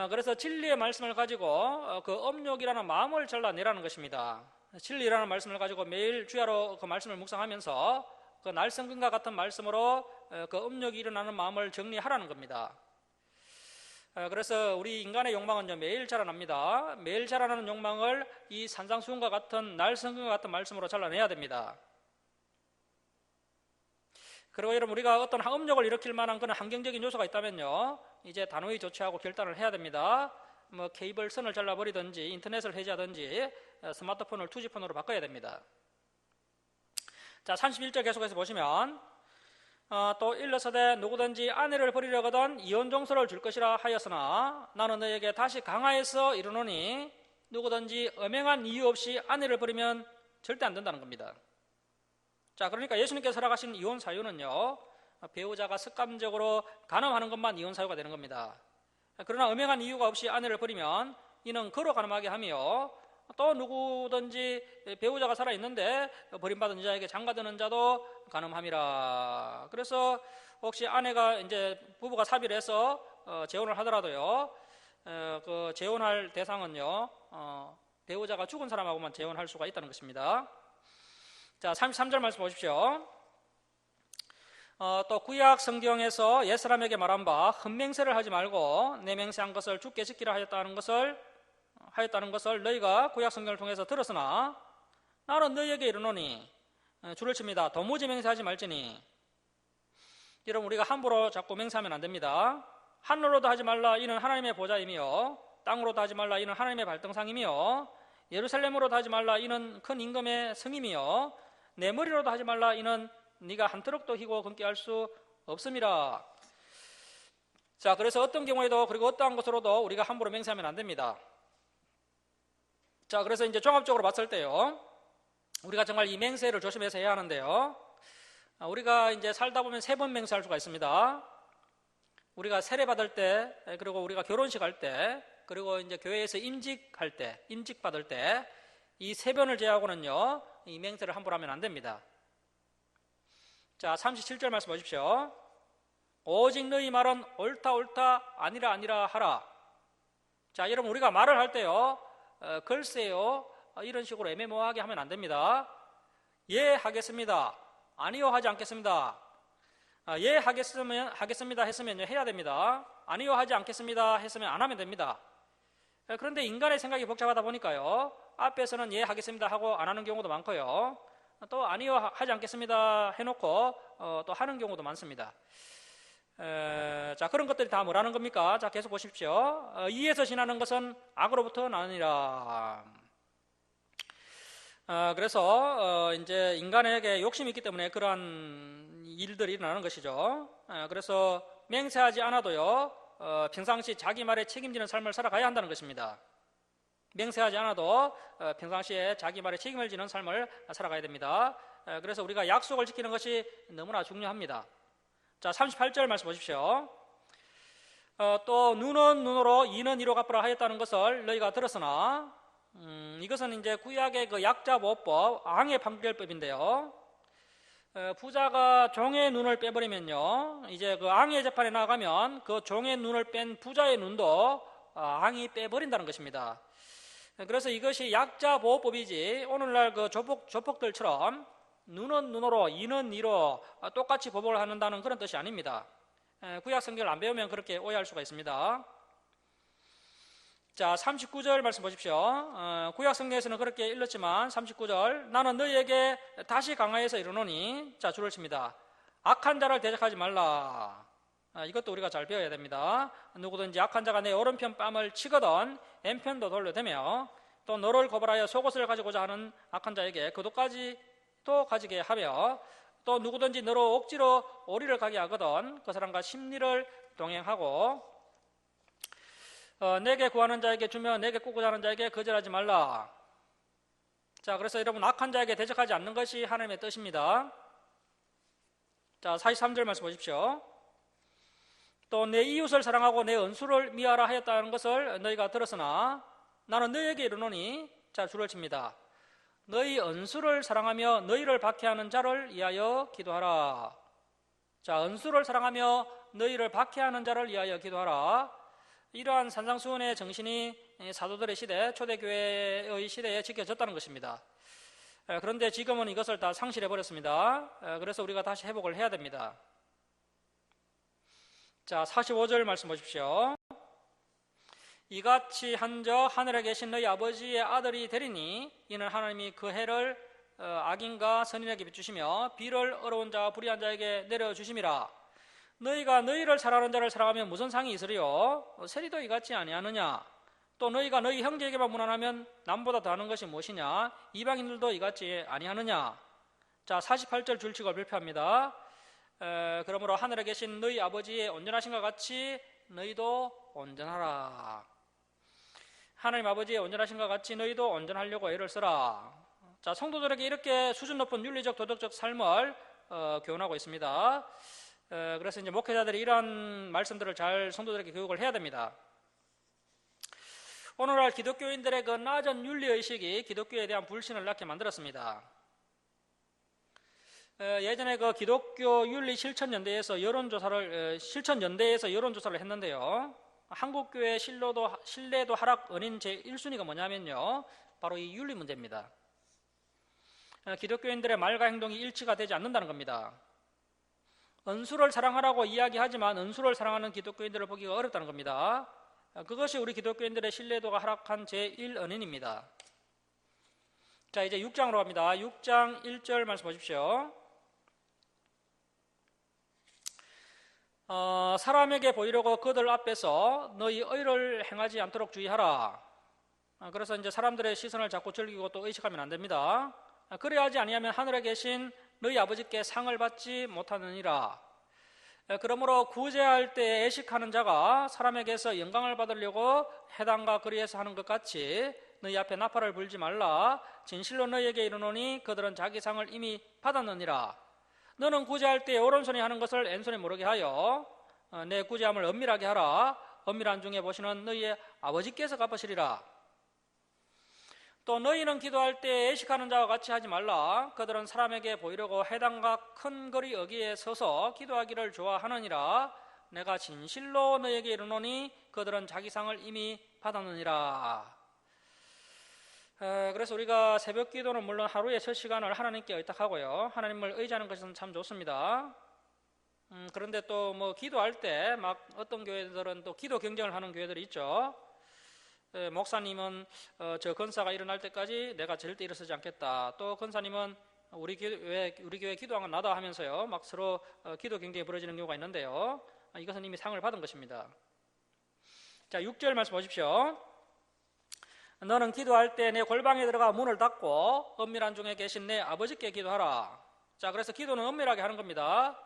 그래서 진리의 말씀을 가지고 그 음욕이라는 마음을 잘라내라는 것입니다. 진리라는 말씀을 가지고 매일 주야로 그 말씀을 묵상하면서 그 날성근과 같은 말씀으로 그 음욕이 일어나는 마음을 정리하라는 겁니다. 그래서 우리 인간의 욕망은 매일 자라납니다. 매일 자라나는 욕망을 이 산상수훈과 같은 날성근과 같은 말씀으로 잘라내야 됩니다. 그리고 여러분, 우리가 어떤 음욕을 일으킬 만한 그런 환경적인 요소가 있다면요, 이제 단호히 조치하고 결단을 해야 됩니다. 뭐 케이블 선을 잘라버리든지 인터넷을 해제하든지 스마트폰을 2G폰으로 바꿔야 됩니다. 자, 31절 계속해서 보시면 또 일러서되 누구든지 아내를 버리려거든 이혼 정서를 줄 것이라 하였으나 나는 너에게 다시 강하여서 이르노니 누구든지 엄행한 이유 없이 아내를 버리면 절대 안 된다는 겁니다. 자, 그러니까 예수님께서 허락하신 이혼 사유는요, 배우자가 습관적으로 간음하는 것만 이혼 사유가 되는 겁니다. 그러나 엄행한 이유가 없이 아내를 버리면 이는 거로 간음하게 하며 또 누구든지 배우자가 살아있는데 버림받은 여자에게 장가드는 자도 간음함이라. 그래서 혹시 아내가 이제 부부가 사비를 해서 재혼을 하더라도요, 그 재혼할 대상은요, 배우자가 죽은 사람하고만 재혼할 수가 있다는 것입니다. 자, 33절 말씀 보십시오. 또 구약 성경에서 옛사람에게 말한 바 흠맹세를 하지 말고 내 맹세한 것을 주께 지키라 하였다는 것을 너희가 구약 성경을 통해서 들었으나 나는 너희에게 이르노니, 줄을 칩니다. 도무지 맹세하지 말지니. 여러분, 우리가 함부로 자꾸 맹세하면 안 됩니다. 하늘로도 하지 말라, 이는 하나님의 보좌이며, 땅으로도 하지 말라, 이는 하나님의 발등상이며, 예루살렘으로도 하지 말라, 이는 큰 임금의 성이며, 내 머리로도 하지 말라, 이는 네가 한 트럭도 희고 금께 할 수 없음이라. 자, 그래서 어떤 경우에도 그리고 어떠한 것으로도 우리가 함부로 맹세하면 안 됩니다. 자, 그래서 이제 종합적으로 봤을 때요, 우리가 정말 이 맹세를 조심해서 해야 하는데요, 우리가 이제 살다 보면 3번 맹세할 수가 있습니다. 우리가 세례 받을 때, 그리고 우리가 결혼식 할 때, 그리고 이제 교회에서 임직할 때, 임직 받을 때, 이 3번을 제외하고는요, 이 맹세를 함부로 하면 안 됩니다. 자, 37절 말씀 보십시오. 오직 너희 말은 옳다 옳다 아니라 아니라 하라. 자, 여러분, 우리가 말을 할 때요, 글쎄요, 이런 식으로 애매모호하게 하면 안 됩니다. 예 하겠습니다, 아니요 하지 않겠습니다. 예 하겠습니다 했으면 해야 됩니다. 아니요 하지 않겠습니다 했으면 안 하면 됩니다. 그런데 인간의 생각이 복잡하다 보니까요, 앞에서는 예 하겠습니다 하고 안 하는 경우도 많고요, 또 아니요 하지 않겠습니다 해놓고 또 하는 경우도 많습니다. 자, 그런 것들이 다 뭐라는 겁니까? 자, 계속 보십시오. 이에서 지나는 것은 악으로부터 나느니라. 그래서 이제 인간에게 욕심이 있기 때문에 그러한 일들이 일어나는 것이죠. 그래서 맹세하지 않아도요, 평상시 자기 말에 책임지는 삶을 살아가야 한다는 것입니다. 맹세하지 않아도 평상시에 자기 말에 책임을 지는 삶을 살아가야 됩니다. 그래서 우리가 약속을 지키는 것이 너무나 중요합니다. 자, 38절 말씀 보십시오. 또 눈은 눈으로 이는 이로 갚으라 하였다는 것을 너희가 들었으나, 이것은 이제 구약의 그 약자보호법, 앙의 판결법인데요, 부자가 종의 눈을 빼버리면요, 이제 그 앙의 재판에 나가면 그 종의 눈을 뺀 부자의 눈도 앙이 빼버린다는 것입니다. 그래서 이것이 약자보호법이지 오늘날 그 조폭들처럼 눈은 눈으로 이는 이로 똑같이 보복을 한다는 그런 뜻이 아닙니다. 구약 성경을 안 배우면 그렇게 오해할 수가 있습니다. 자, 39절 말씀 보십시오. 구약 성경에서는 그렇게 읽었지만 39절, 나는 너희에게 다시 강하여서 이르노니, 자, 줄을 칩니다. 악한 자를 대적하지 말라. 이것도 우리가 잘 배워야 됩니다. 누구든지 악한 자가 내 오른편 뺨을 치거든 왼편도 돌려대며 또 너를 고발하여 속옷을 가지고자 하는 악한 자에게 그도까지도 가지게 하며 또 누구든지 너로 억지로 오리를 가게 하거든 그 사람과 심리를 동행하고 내게 구하는 자에게 주며 내게 꾸고자 하는 자에게 거절하지 말라. 자, 그래서 여러분, 악한 자에게 대적하지 않는 것이 하나님의 뜻입니다. 자, 43절 말씀 보십시오. 또 내 이웃을 사랑하고 내 원수를 미워하라 하였다는 것을 너희가 들었으나 나는 너희에게 이르노니, 자, 줄을 칩니다. 너희 원수를 사랑하며 너희를 박해하는 자를 위하여 기도하라. 자, 원수를 사랑하며 너희를 박해하는 자를 위하여 기도하라. 이러한 산상수훈의 정신이 사도들의 시대, 초대교회의 시대에 지켜졌다는 것입니다. 그런데 지금은 이것을 다 상실해버렸습니다. 그래서 우리가 다시 회복을 해야 됩니다. 자, 45절 말씀 보십시오. 이같이 한저 하늘에 계신 너희 아버지의 아들이 되리니 이는 하나님이 그 해를 악인과 선인에게 비추시며 비를 어려운 자와 불의한 자에게 내려주심이라. 너희가 너희를 사랑하는 자를 사랑하면 무슨 상이 있으리요? 세리도 이같이 아니하느냐? 또 너희가 너희 형제에게만 무난하면 남보다 더하는 것이 무엇이냐? 이방인들도 이같이 아니하느냐? 자, 48절 줄치고 발표합니다. 그러므로 하늘에 계신 너희 아버지의 온전하신 것 같이 너희도 온전하라. 하나님 아버지의 온전하신 것 같이 너희도 온전하려고 애를 써라. 자, 성도들에게 이렇게 수준 높은 윤리적 도덕적 삶을 교훈하고 있습니다. 그래서 이제 목회자들이 이러한 말씀들을 잘 성도들에게 교육을 해야 됩니다. 오늘날 기독교인들의 그 낮은 윤리의식이 기독교에 대한 불신을 낳게 만들었습니다. 예전에 그 기독교 윤리 실천연대에서 여론조사를 했는데요. 한국교회 신뢰도 하락 원인 제1순위가 뭐냐면요, 바로 이 윤리 문제입니다. 기독교인들의 말과 행동이 일치가 되지 않는다는 겁니다. 은수를 사랑하라고 이야기하지만 은수를 사랑하는 기독교인들을 보기가 어렵다는 겁니다. 그것이 우리 기독교인들의 신뢰도가 하락한 제1원인입니다. 자, 이제 6장으로 갑니다. 6장 1절 말씀 보십시오. 사람에게 보이려고 그들 앞에서 너희 의를 행하지 않도록 주의하라. 그래서 이제 사람들의 시선을 자꾸 즐기고 또 의식하면 안 됩니다. 그래야지 아니하면 하늘에 계신 너희 아버지께 상을 받지 못하느니라. 그러므로 구제할 때 애식하는 자가 사람에게서 영광을 받으려고 해당과 거리에서 하는 것 같이 너희 앞에 나팔을 불지 말라. 진실로 너희에게 이르노니 그들은 자기 상을 이미 받았느니라. 너는 구제할 때 오른손이 하는 것을 왼손이 모르게 하여 내 구제함을 엄밀하게 하라. 엄밀한 중에 보시는 너희의 아버지께서 갚으시리라. 또 너희는 기도할 때 애식하는 자와 같이 하지 말라. 그들은 사람에게 보이려고 해당과 큰 거리 여기에 서서 기도하기를 좋아하느니라. 내가 진실로 너희에게 이르노니 그들은 자기 상을 이미 받았느니라. 그래서 우리가 새벽 기도는 물론 하루에 첫 시간을 하나님께 의탁하고요, 하나님을 의지하는 것은 참 좋습니다. 그런데 또 뭐 기도할 때 막 어떤 교회들은 또 기도 경쟁을 하는 교회들이 있죠. 목사님은 저 권사가 일어날 때까지 내가 절대 일어서지 않겠다. 또 권사님은 우리 교회 기도한 건 나다 하면서요, 막 서로 기도 경쟁이 벌어지는 경우가 있는데요. 이것은 이미 상을 받은 것입니다. 자, 6절 말씀 보십시오. 너는 기도할 때 내 골방에 들어가 문을 닫고 은밀한 중에 계신 내 아버지께 기도하라. 자, 그래서 기도는 은밀하게 하는 겁니다.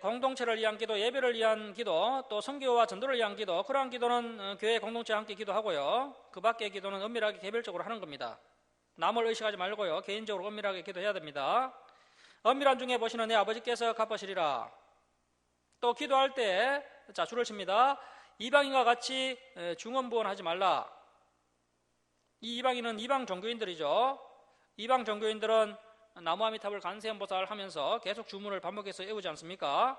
공동체를 위한 기도, 예배를 위한 기도, 또 선교와 전도를 위한 기도, 그러한 기도는 교회 공동체와 함께 기도하고요, 그 밖의 기도는 은밀하게 개별적으로 하는 겁니다. 남을 의식하지 말고요, 개인적으로 은밀하게 기도해야 됩니다. 은밀한 중에 보시는 내 아버지께서 갚으시리라. 또 기도할 때, 자, 줄을 칩니다. 이방인과 같이 중언부언하지 말라. 이 이방인은 이방 종교인들이죠. 이방 종교인들은 나무아미탑을 간세음보살 하면서 계속 주문을 반복해서 외우지 않습니까?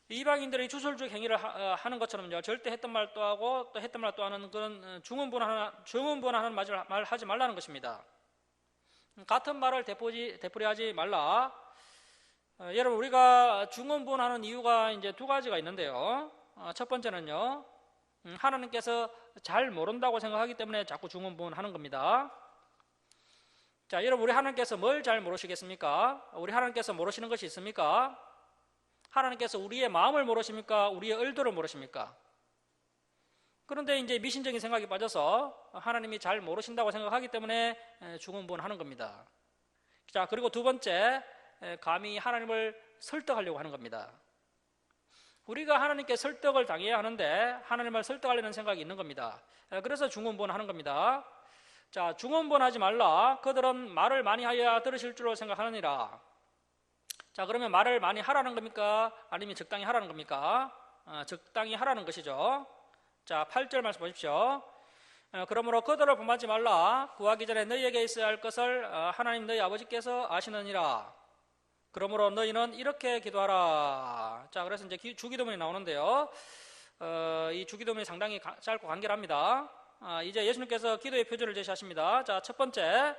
이방인들이 주술적 행위를 하는 것처럼요, 절대 했던 말 또 하고 또 했던 말 또 하는 그런 중언부언하는 말 하지 말라는 것입니다. 같은 말을 되풀이하지 말라. 여러분, 우리가 중언부언하는 이유가 이제 두 가지가 있는데요. 첫 번째는요, 하나님께서 잘 모른다고 생각하기 때문에 자꾸 중언부언하는 겁니다. 자, 여러분, 우리 하나님께서 뭘 잘 모르시겠습니까? 우리 하나님께서 모르시는 것이 있습니까? 하나님께서 우리의 마음을 모르십니까? 우리의 의도를 모르십니까? 그런데 이제 미신적인 생각이 빠져서 하나님이 잘 모르신다고 생각하기 때문에 중언부언하는 겁니다. 자, 그리고 두 번째, 감히 하나님을 설득하려고 하는 겁니다. 우리가 하나님께 설득을 당해야 하는데 하나님을 설득하려는 생각이 있는 겁니다. 그래서 중언부언하는 겁니다. 자, 중언부언하지 말라. 그들은 말을 많이 하여야 들으실 줄로 생각하느니라. 자, 그러면 말을 많이 하라는 겁니까? 아니면 적당히 하라는 겁니까? 적당히 하라는 것이죠. 자, 8절 말씀 보십시오. 그러므로 그들을 범하지 말라. 구하기 전에 너희에게 있어야 할 것을 하나님 너희 아버지께서 아시느니라. 그러므로 너희는 이렇게 기도하라. 자, 그래서 이제 주기도문이 나오는데요. 이 주기도문이 상당히 짧고 간결합니다. 이제 예수님께서 기도의 표준을 제시하십니다. 자, 첫 번째,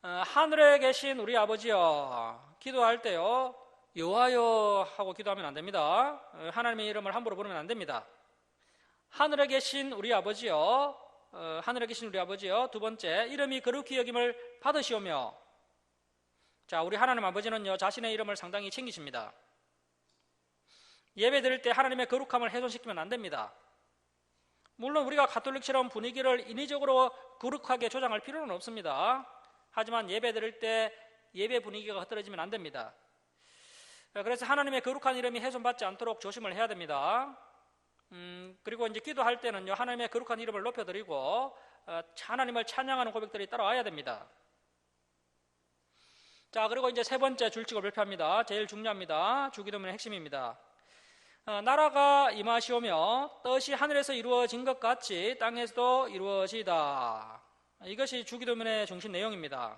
하늘에 계신 우리 아버지여. 기도할 때요, 여호와여 하고 기도하면 안 됩니다. 하나님의 이름을 함부로 부르면 안 됩니다. 하늘에 계신 우리 아버지여, 하늘에 계신 우리 아버지여. 두 번째, 이름이 거룩히 여김을 받으시오며. 자, 우리 하나님 아버지는요, 자신의 이름을 상당히 챙기십니다. 예배 드릴 때 하나님의 거룩함을 훼손시키면 안 됩니다. 물론 우리가 가톨릭처럼 분위기를 인위적으로 거룩하게 조장할 필요는 없습니다. 하지만 예배 드릴 때 예배 분위기가 흐트러지면 안 됩니다. 그래서 하나님의 거룩한 이름이 훼손받지 않도록 조심을 해야 됩니다. 그리고 이제 기도할 때는요, 하나님의 거룩한 이름을 높여드리고 하나님을 찬양하는 고백들이 따라와야 됩니다. 자, 그리고 이제 세 번째 줄칙을 발표합니다. 제일 중요합니다. 주기도문의 핵심입니다. 나라가 임하시오며 뜻이 하늘에서 이루어진 것 같이 땅에서도 이루어지이다. 이것이 주기도문의 중심 내용입니다.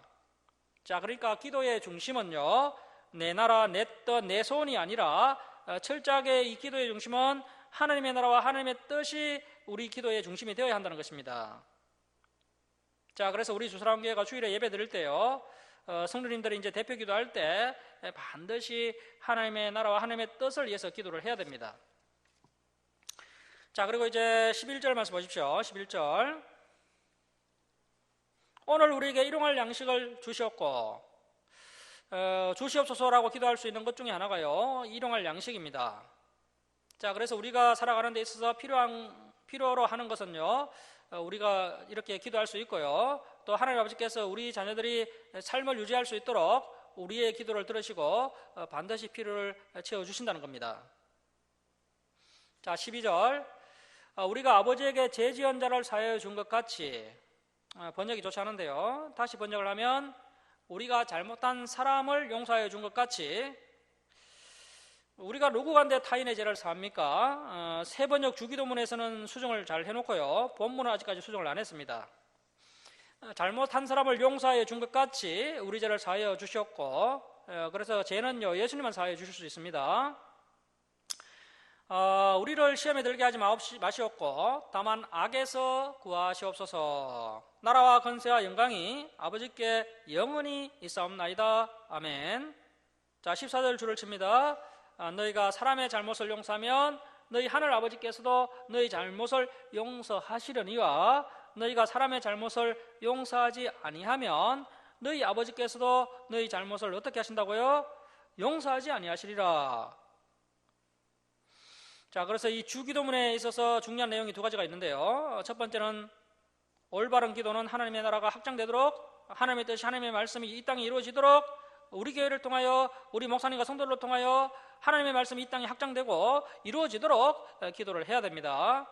자, 그러니까 기도의 중심은요, 내 나라, 내 뜻, 내 소원이 아니라 철저하게 이 기도의 중심은 하나님의 나라와 하나님의 뜻이 우리 기도의 중심이 되어야 한다는 것입니다. 자, 그래서 우리 주사랑교회가 주일에 예배 드릴 때요, 성도님들이 이제 대표 기도할 때 반드시 하나님의 나라와 하나님의 뜻을 위해서 기도를 해야 됩니다. 자, 그리고 이제 11절 말씀 보십시오. 11절. 오늘 우리에게 일용할 양식을 주시옵고, 주시옵소서라고 기도할 수 있는 것 중에 하나가요, 일용할 양식입니다. 자, 그래서 우리가 살아가는 데 있어서 필요로 하는 것은요, 우리가 이렇게 기도할 수 있고요, 또 하나님 아버지께서 우리 자녀들이 삶을 유지할 수 있도록 우리의 기도를 들으시고 반드시 필요를 채워주신다는 겁니다. 자, 12절. 우리가 아버지에게 죄지은 자를 사하여 준 것 같이, 번역이 좋지 않은데요, 다시 번역을 하면 우리가 잘못한 사람을 용서하여 준 것 같이, 우리가 누구간데 타인의 죄를 사합니까? 새 번역 주기도문에서는 수정을 잘 해놓고요, 본문은 아직까지 수정을 안 했습니다. 잘못한 사람을 용서하여 준 것 같이 우리 죄를 사하여 주셨고, 그래서 죄는요, 예수님만 사하여 주실 수 있습니다. 우리를 시험에 들게 하지 마시옵고 다만 악에서 구하시옵소서. 나라와 권세와 영광이 아버지께 영원히 있사옵나이다. 아멘. 자, 14절 줄을 칩니다. 너희가 사람의 잘못을 용서하면 너희 하늘 아버지께서도 너희 잘못을 용서하시려니와 너희가 사람의 잘못을 용서하지 아니하면 너희 아버지께서도 너희 잘못을 어떻게 하신다고요? 용서하지 아니하시리라. 자, 그래서 이 주기도문에 있어서 중요한 내용이 두 가지가 있는데요, 첫 번째는 올바른 기도는 하나님의 나라가 확장되도록, 하나님의 뜻이, 하나님의 말씀이 이 땅에 이루어지도록 우리 교회를 통하여, 우리 목사님과 성도를 통하여 하나님의 말씀이 이 땅에 확장되고 이루어지도록 기도를 해야 됩니다.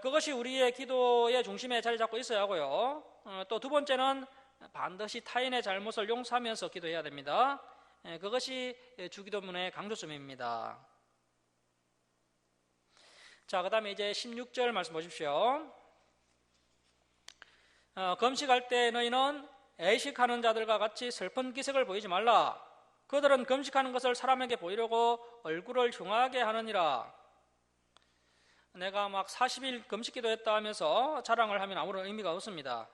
그것이 우리의 기도의 중심에 자리 잡고 있어야 하고요, 또 두 번째는 반드시 타인의 잘못을 용서하면서 기도해야 됩니다. 그것이 주기도문의 강조점입니다. 자, 그 다음에 이제 16절 말씀 보십시오. 금식할 때 너희는 애식하는 자들과 같이 슬픈 기색을 보이지 말라. 그들은 금식하는 것을 사람에게 보이려고 얼굴을 흉하게 하느니라. 내가 막 40일 금식 기도했다 하면서 자랑을 하면 아무런 의미가 없습니다.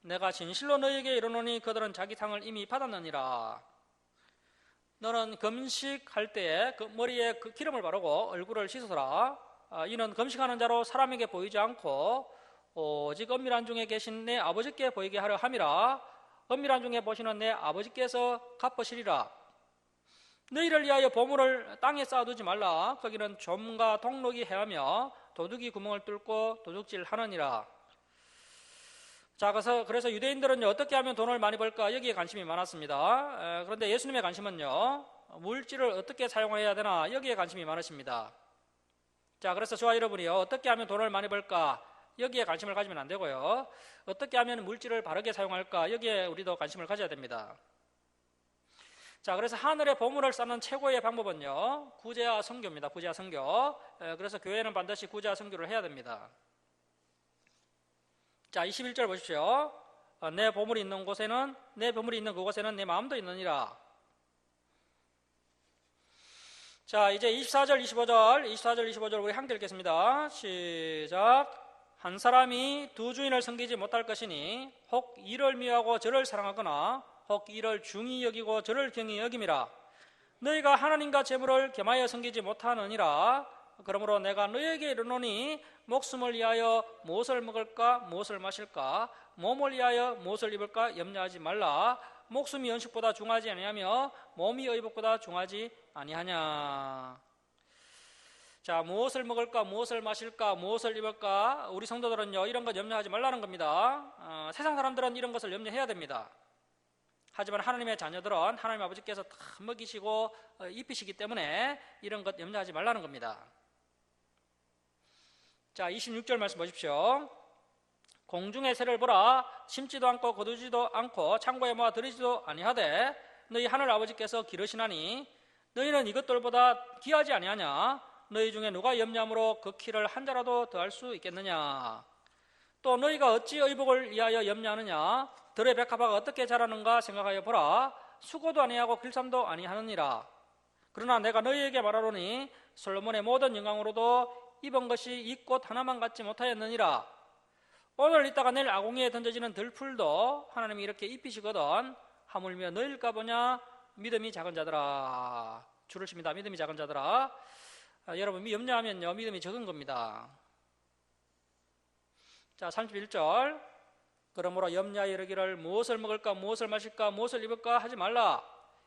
내가 진실로 너희에게 이르노니 그들은 자기 상을 이미 받았느니라. 너는 금식할 때에 그 머리에 그 기름을 바르고 얼굴을 씻어라. 이는 금식하는 자로 사람에게 보이지 않고 오직 은밀한 중에 계신 내 아버지께 보이게 하려 함이라. 은밀한 중에 보시는 내 아버지께서 갚으시리라. 너희를 위하여 보물을 땅에 쌓아두지 말라. 거기는 좀과 동록이 해하며 도둑이 구멍을 뚫고 도둑질하느니라. 자, 그래서 유대인들은 어떻게 하면 돈을 많이 벌까 여기에 관심이 많았습니다. 그런데 예수님의 관심은요, 물질을 어떻게 사용해야 되나 여기에 관심이 많으십니다. 자, 그래서 저와 여러분이요, 어떻게 하면 돈을 많이 벌까 여기에 관심을 가지면 안 되고요, 어떻게 하면 물질을 바르게 사용할까 여기에 우리도 관심을 가져야 됩니다. 자, 그래서 하늘의 보물을 쌓는 최고의 방법은요, 구제와 선교입니다. 구제와 선교. 그래서 교회는 반드시 구제와 선교를 해야 됩니다. 자, 21절 보십시오. 내 보물이 있는 곳에는, 내 보물이 있는 그곳에는 내 마음도 있느니라. 자, 이제 24절 25절 우리 함께 읽겠습니다. 시작. 한 사람이 두 주인을 섬기지 못할 것이니 혹 이를 미워하고 저를 사랑하거나 혹 이를 중히 여기고 저를 경히 여김이라. 너희가 하나님과 재물을 겸하여 섬기지 못하느니라. 그러므로 내가 너희에게 이르노니 목숨을 위하여 무엇을 먹을까 무엇을 마실까 몸을 위하여 무엇을 입을까 염려하지 말라. 목숨이 연식보다 중하지 아니하며 몸이 의복보다 중하지 아니하냐. 자, 무엇을 먹을까 무엇을 마실까 무엇을 입을까, 우리 성도들은요 이런 것 염려하지 말라는 겁니다. 세상 사람들은 이런 것을 염려해야 됩니다. 하지만 하나님의 자녀들은 하나님 아버지께서 다 먹이시고 입히시기 때문에 이런 것 염려하지 말라는 겁니다. 자, 26절 말씀 보십시오. 공중의 새를 보라. 심지도 않고 거두지도 않고 창고에 모아 들이지도 아니하되 너희 하늘 아버지께서 기르시나니 너희는 이것들보다 귀하지 아니하냐. 너희 중에 누가 염려함으로 그 키를 한 자라도 더할 수 있겠느냐. 또 너희가 어찌 의복을 위하여 염려하느냐. 들의 백합화가 어떻게 자라는가 생각하여 보라. 수고도 아니하고 길쌈도 아니하느니라. 그러나 내가 너희에게 말하노니 솔로몬의 모든 영광으로도 입은 것이 이 꽃 하나만 갖지 못하였느니라. 오늘 있다가 내일 아궁이에 던져지는 들풀도 하나님이 이렇게 입히시거든 하물며 너희일까 보냐. 믿음이 작은 자들아. 줄을 칩니다. 믿음이 작은 자들아. 여러분 염려하면요 믿음이 적은 겁니다. 자 31절 그러므로 염려하여 이르기를 무엇을 먹을까 무엇을 마실까 무엇을 입을까 하지 말라.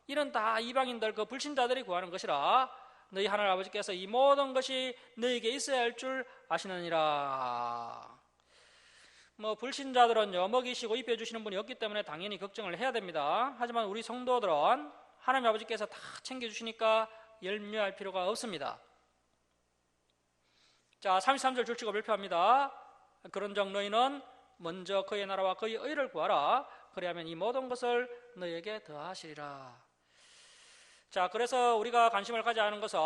이는 다 이방인들 그 불신자들이 구하는 것이라. 너희 하나님 아버지께서 이 모든 것이 너희에게 있어야 할 줄 아시느니라. 뭐 불신자들은요 먹이시고 입혀주시는 분이 없기 때문에 당연히 걱정을 해야 됩니다. 하지만 우리 성도들은 하나님 아버지께서 다 챙겨주시니까 염려할 필요가 없습니다. 자 33절 줄치고 발표합니다. 그런즉 너희는 먼저 그의 나라와 그의 의를 구하라. 그리하면 이 모든 것을 너희에게 더하시리라. 자 그래서 우리가 관심을 가져야 하는 것은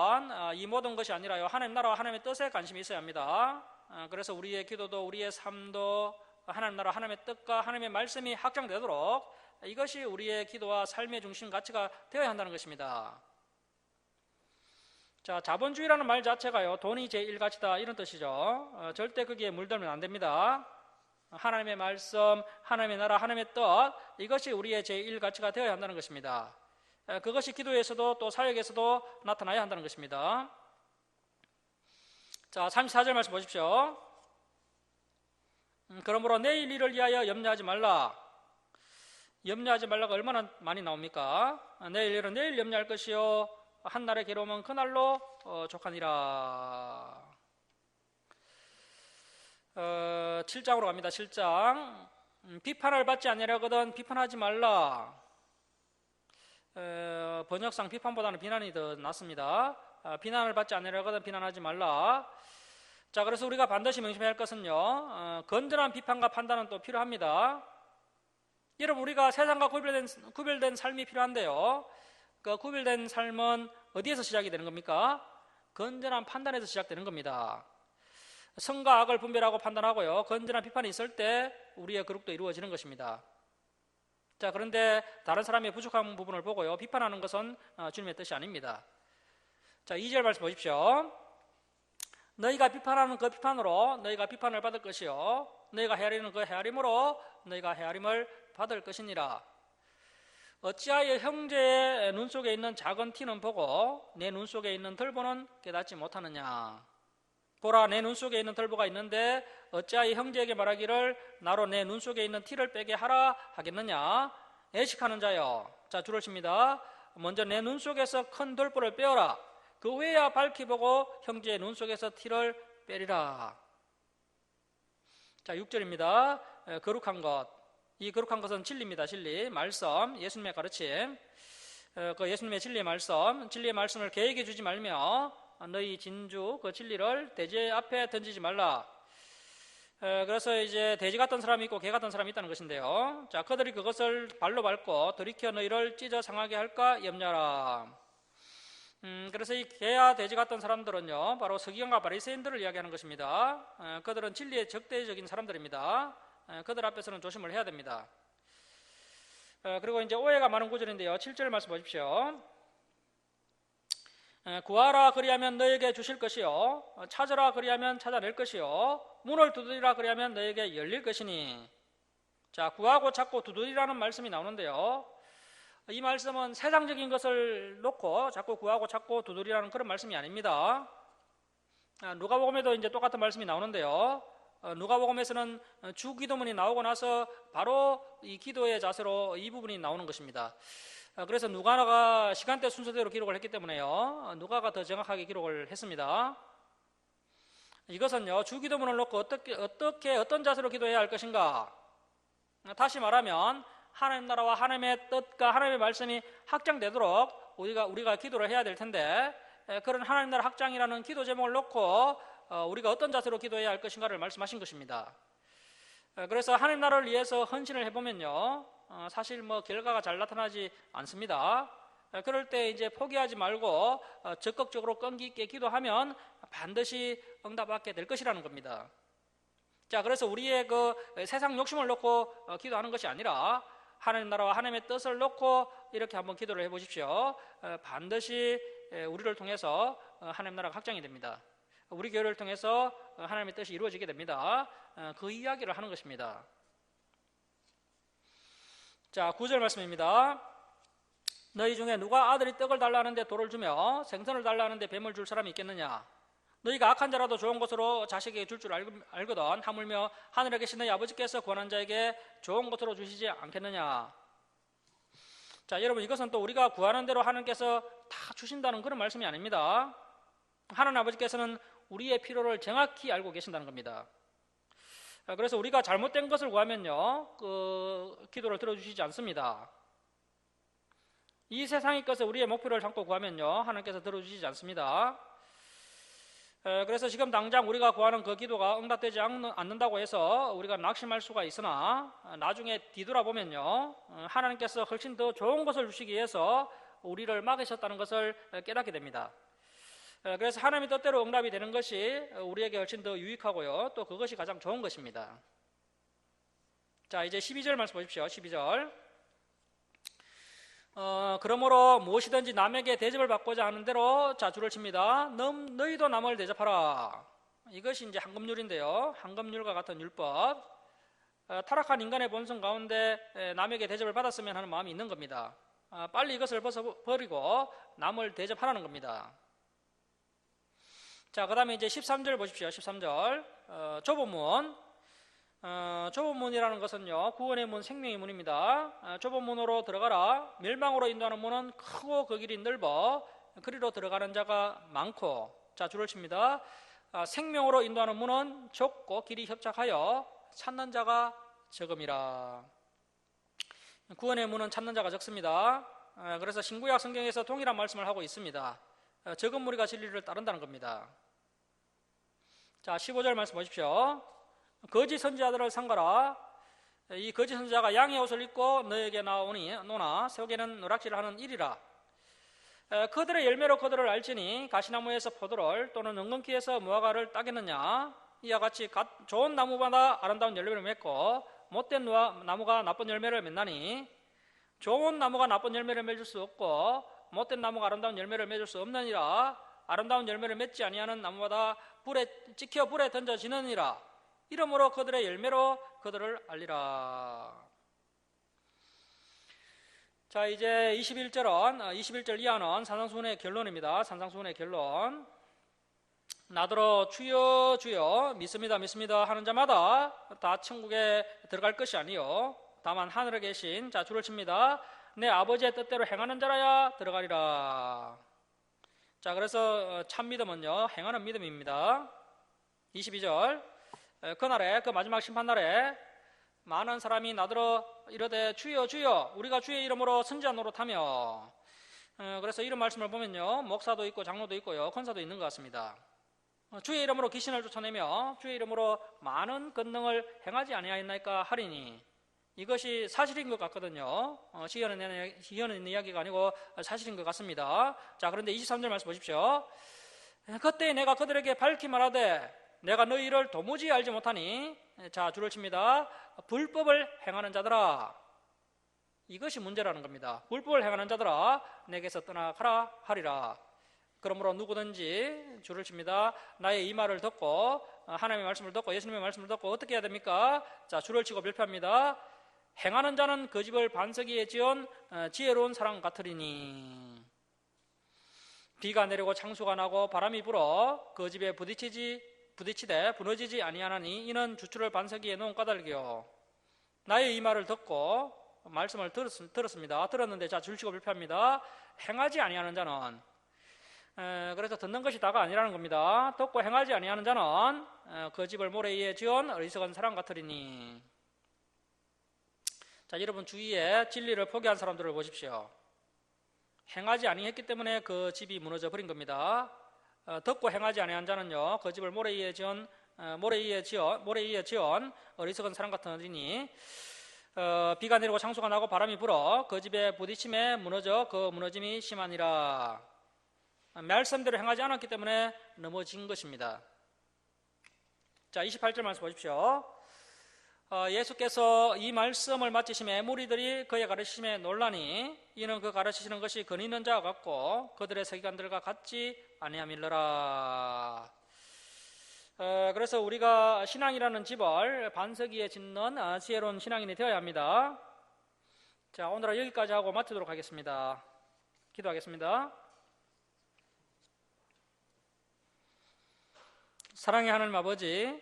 이 모든 것이 아니라요 하나님 나라와 하나님의 뜻에 관심이 있어야 합니다. 그래서 우리의 기도도 우리의 삶도 하나님 나라 하나님의 뜻과 하나님의 말씀이 확장되도록 이것이 우리의 기도와 삶의 중심 가치가 되어야 한다는 것입니다. 자 자본주의라는 말 자체가요 돈이 제1가치다 이런 뜻이죠. 절대 거기에 물들면 안 됩니다. 하나님의 말씀, 하나님의 나라, 하나님의 뜻 이것이 우리의 제1가치가 되어야 한다는 것입니다. 그것이 기도에서도 또 사역에서도 나타나야 한다는 것입니다. 자 34절 말씀 보십시오. 그러므로 내일 일을 위하여 염려하지 말라. 염려하지 말라가 얼마나 많이 나옵니까? 내일 일은 내일 염려할 것이요 한날의 괴로움은 그날로 족하니라. 7장으로 갑니다. 7장 비판을 받지 아니하거든 비판하지 말라. 번역상 비판보다는 비난이 더 낫습니다. 비난을 받지 않으려거든 비난하지 말라. 자 그래서 우리가 반드시 명심해야 할 것은요 건전한 비판과 판단은 또 필요합니다. 여러분 우리가 세상과 구별된 삶이 필요한데요 그 구별된 삶은 어디에서 시작이 되는 겁니까? 건전한 판단에서 시작되는 겁니다. 선과 악을 분별하고 판단하고요 건전한 비판이 있을 때 우리의 거룩도 이루어지는 것입니다. 자 그런데 다른 사람의 부족한 부분을 보고요 비판하는 것은 주님의 뜻이 아닙니다. 자 2절 말씀 보십시오. 너희가 비판하는 그 비판으로 너희가 비판을 받을 것이요 너희가 헤아리는 그 헤아림으로 너희가 헤아림을 받을 것이니라. 어찌하여 형제의 눈 속에 있는 작은 티는 보고 내 눈 속에 있는 덜보는 깨닫지 못하느냐. 보라 내 눈 속에 있는 덜보가 있는데 어찌하여 형제에게 말하기를 나로 내 눈 속에 있는 티를 빼게 하라 하겠느냐. 애식하는 자여. 자 줄을 칩니다. 먼저 내 눈 속에서 큰 덜보를 빼어라. 그 후에야 밝히 보고 형제의 눈 속에서 티를 빼리라. 자 6절입니다. 거룩한 것. 이 거룩한 것은 진리입니다. 진리, 말씀, 예수님의 가르침. 그 예수님의 진리의 말씀을 계획해 주지 말며 너희 진주 그 진리를 대제 앞에 던지지 말라. 그래서 이제 돼지 같던 사람이 있고 개 같던 사람이 있다는 것인데요. 자 그들이 그것을 발로 밟고 돌이켜 너희를 찢어 상하게 할까 염려하라. 그래서 이 개와 돼지 같던 사람들은요 바로 서기관과 바리새인들을 이야기하는 것입니다. 그들은 진리의 적대적인 사람들입니다. 그들 앞에서는 조심을 해야 됩니다. 그리고 이제 오해가 많은 구절인데요 7절 말씀 보십시오. 구하라 그리하면 너에게 주실 것이요 찾으라 그리하면 찾아낼 것이요 문을 두드리라 그리하면 너에게 열릴 것이니. 자 구하고 찾고 두드리라는 말씀이 나오는데요 이 말씀은 세상적인 것을 놓고 자꾸 구하고 찾고 두드리라는 그런 말씀이 아닙니다. 누가복음에도 이제 똑같은 말씀이 나오는데요. 누가복음에서는 주기도문이 나오고 나서 바로 이 기도의 자세로 이 부분이 나오는 것입니다. 그래서 누가가 시간대 순서대로 기록을 했기 때문에요. 누가가 더 정확하게 기록을 했습니다. 이것은요 주기도문을 놓고 어떤 자세로 기도해야 할 것인가. 다시 말하면 하나님 나라와 하나님의 뜻과 하나님의 말씀이 확장되도록 우리가 기도를 해야 될 텐데 그런 하나님 나라 확장이라는 기도 제목을 놓고 우리가 어떤 자세로 기도해야 할 것인가를 말씀하신 것입니다. 그래서 하나님 나라를 위해서 헌신을 해보면요 사실 뭐 결과가 잘 나타나지 않습니다. 그럴 때 이제 포기하지 말고 적극적으로 끈기 있게 기도하면 반드시 응답받게 될 것이라는 겁니다. 자 그래서 우리의 그 세상 욕심을 놓고 기도하는 것이 아니라 하나님 나라와 하나님의 뜻을 놓고 이렇게 한번 기도를 해보십시오. 반드시 우리를 통해서 하나님 나라가 확장이 됩니다. 우리 교회를 통해서 하나님의 뜻이 이루어지게 됩니다. 그 이야기를 하는 것입니다. 자, 9절 말씀입니다. 너희 중에 누가 아들이 떡을 달라는데 돌을 주며 생선을 달라는데 뱀을 줄 사람이 있겠느냐? 너희가 악한 자라도 좋은 것으로 자식에게 줄 알거든 하물며 하늘에 계신 너희 아버지께서 구하는 자에게 좋은 것으로 주시지 않겠느냐? 자, 여러분, 이것은 또 우리가 구하는 대로 하나님께서 다 주신다는 그런 말씀이 아닙니다. 하나님 아버지께서는 우리의 필요를 정확히 알고 계신다는 겁니다. 그래서 우리가 잘못된 것을 구하면요, 그 기도를 들어주시지 않습니다. 이 세상의 것을 우리의 목표를 삼고 구하면요, 하나님께서 들어주시지 않습니다. 그래서 지금 당장 우리가 구하는 그 기도가 응답되지 않는다고 해서 우리가 낙심할 수가 있으나 나중에 뒤돌아보면요, 하나님께서 훨씬 더 좋은 것을 주시기 위해서 우리를 막으셨다는 것을 깨닫게 됩니다. 그래서 하나님의 뜻대로 응답이 되는 것이 우리에게 훨씬 더 유익하고요, 또 그것이 가장 좋은 것입니다. 자, 이제 12절 말씀 보십시오. 12절. 그러므로 무엇이든지 남에게 대접을 받고자 하는 대로 자, 줄을 칩니다. 너희도 남을 대접하라. 이것이 이제 황금률인데요, 황금률과 같은 율법. 타락한 인간의 본성 가운데 남에게 대접을 받았으면 하는 마음이 있는 겁니다. 빨리 이것을 버리고 남을 대접하라는 겁니다. 자, 그 다음에 이제 13절 보십시오. 13절. 좁은 문. 좁은 문이라는 것은요, 구원의 문, 생명의 문입니다. 좁은 문으로 들어가라. 멸망으로 인도하는 문은 크고 그 길이 넓어 그리로 들어가는 자가 많고. 자, 줄을 칩니다. 생명으로 인도하는 문은 좁고 길이 협착하여 찾는 자가 적음이라. 구원의 문은 찾는 자가 적습니다. 그래서 신구약 성경에서 동일한 말씀을 하고 있습니다. 적은 무리가 진리를 따른다는 겁니다. 자, 15절 말씀 보십시오. 거짓 선지자들을 삼가라. 이 거짓 선지자가 양의 옷을 입고 너에게 나오나 새우개는 노락질을 하는 일이라. 그들의 열매로 그들을 알지니 가시나무에서 포도를 또는 은근키에서 무화과를 따겠느냐? 이와 같이 좋은 나무마다 아름다운 열매를 맺고 못된 나무가 나쁜 열매를 맺나니, 좋은 나무가 나쁜 열매를 맺을 수 없고 못된 나무가 아름다운 열매를 맺을 수 없느니라. 아름다운 열매를 맺지 아니하는 나무마다 찍혀 불에 던져지느니라. 이러므로 그들의 열매로 그들을 알리라. 자, 이제 21절 이하는 산상수훈의 결론입니다. 산상수훈의 결론. 나더러 주여 주여 믿습니다 믿습니다 하는 자마다 다 천국에 들어갈 것이 아니요 다만 하늘에 계신, 자, 줄을 칩니다, 내 아버지의 뜻대로 행하는 자라야 들어가리라. 자, 그래서 참 믿음은요, 행하는 믿음입니다. 22절. 그날에, 그 마지막 심판날에 많은 사람이 나더러 이르되 주여 주여 우리가 주의 이름으로 선지자 노릇하며. 그래서 이런 말씀을 보면요, 목사도 있고 장로도 있고요, 권사도 있는 것 같습니다. 주의 이름으로 귀신을 쫓아내며 주의 이름으로 많은 권능을 행하지 아니하였나이까 하리니. 이것이 사실인 것 같거든요. 시연은 있는 이야기가 아니고 사실인 것 같습니다. 자, 그런데 23절 말씀 보십시오. 그때 내가 그들에게 밝히 말하되 내가 너희를 도무지 알지 못하니. 자, 줄을 칩니다. 불법을 행하는 자들아. 이것이 문제라는 겁니다. 불법을 행하는 자들아, 내게서 떠나가라 하리라. 그러므로 누구든지, 줄을 칩니다, 나의 이 말을 듣고, 하나님의 말씀을 듣고 예수님의 말씀을 듣고 어떻게 해야 됩니까? 자, 줄을 치고 멸표합니다. 행하는 자는 그 집을 반석 위에 지은 지혜로운 사람 같으리니. 비가 내리고 창수가 나고 바람이 불어 그 집에 부딪히되 부러지지 아니하나니 이는 주추를 반석 위에 놓은 까닭이요. 나의 이 말을 듣고, 말씀을 들었습니다. 들었는데, 자, 줄치고 멸표합니다. 행하지 아니하는 자는, 그래서 듣는 것이 다가 아니라는 겁니다. 듣고 행하지 아니하는 자는 그 집을 모래 위에 지은 어리석은 사람 같으리니. 자, 여러분 주위에 진리를 포기한 사람들을 보십시오. 행하지 아니했기 때문에 그 집이 무너져 버린 겁니다. 듣고 행하지 아니한 자는요, 그 집을 모래 위에 지은 어리석은 사람 같으니, 비가 내리고 창수가 나고 바람이 불어 그 집에 부딪힘에 무너져 그 무너짐이 심하니라. 말씀대로 행하지 않았기 때문에 넘어진 것입니다. 자, 28절 말씀 보십시오. 예수께서 이 말씀을 마치심에 무리들이 그의 가르치심에 놀라니 이는 그 가르치시는 것이 근위 있는 자와 같고 그들의 세계관들과 같지 아니함일러라. 그래서 우리가 신앙이라는 집을 반석 위에 짓는 지혜로운 신앙인이 되어야 합니다. 자, 오늘은 여기까지 하고 마치도록 하겠습니다. 기도하겠습니다. 사랑의 하나님 아버지,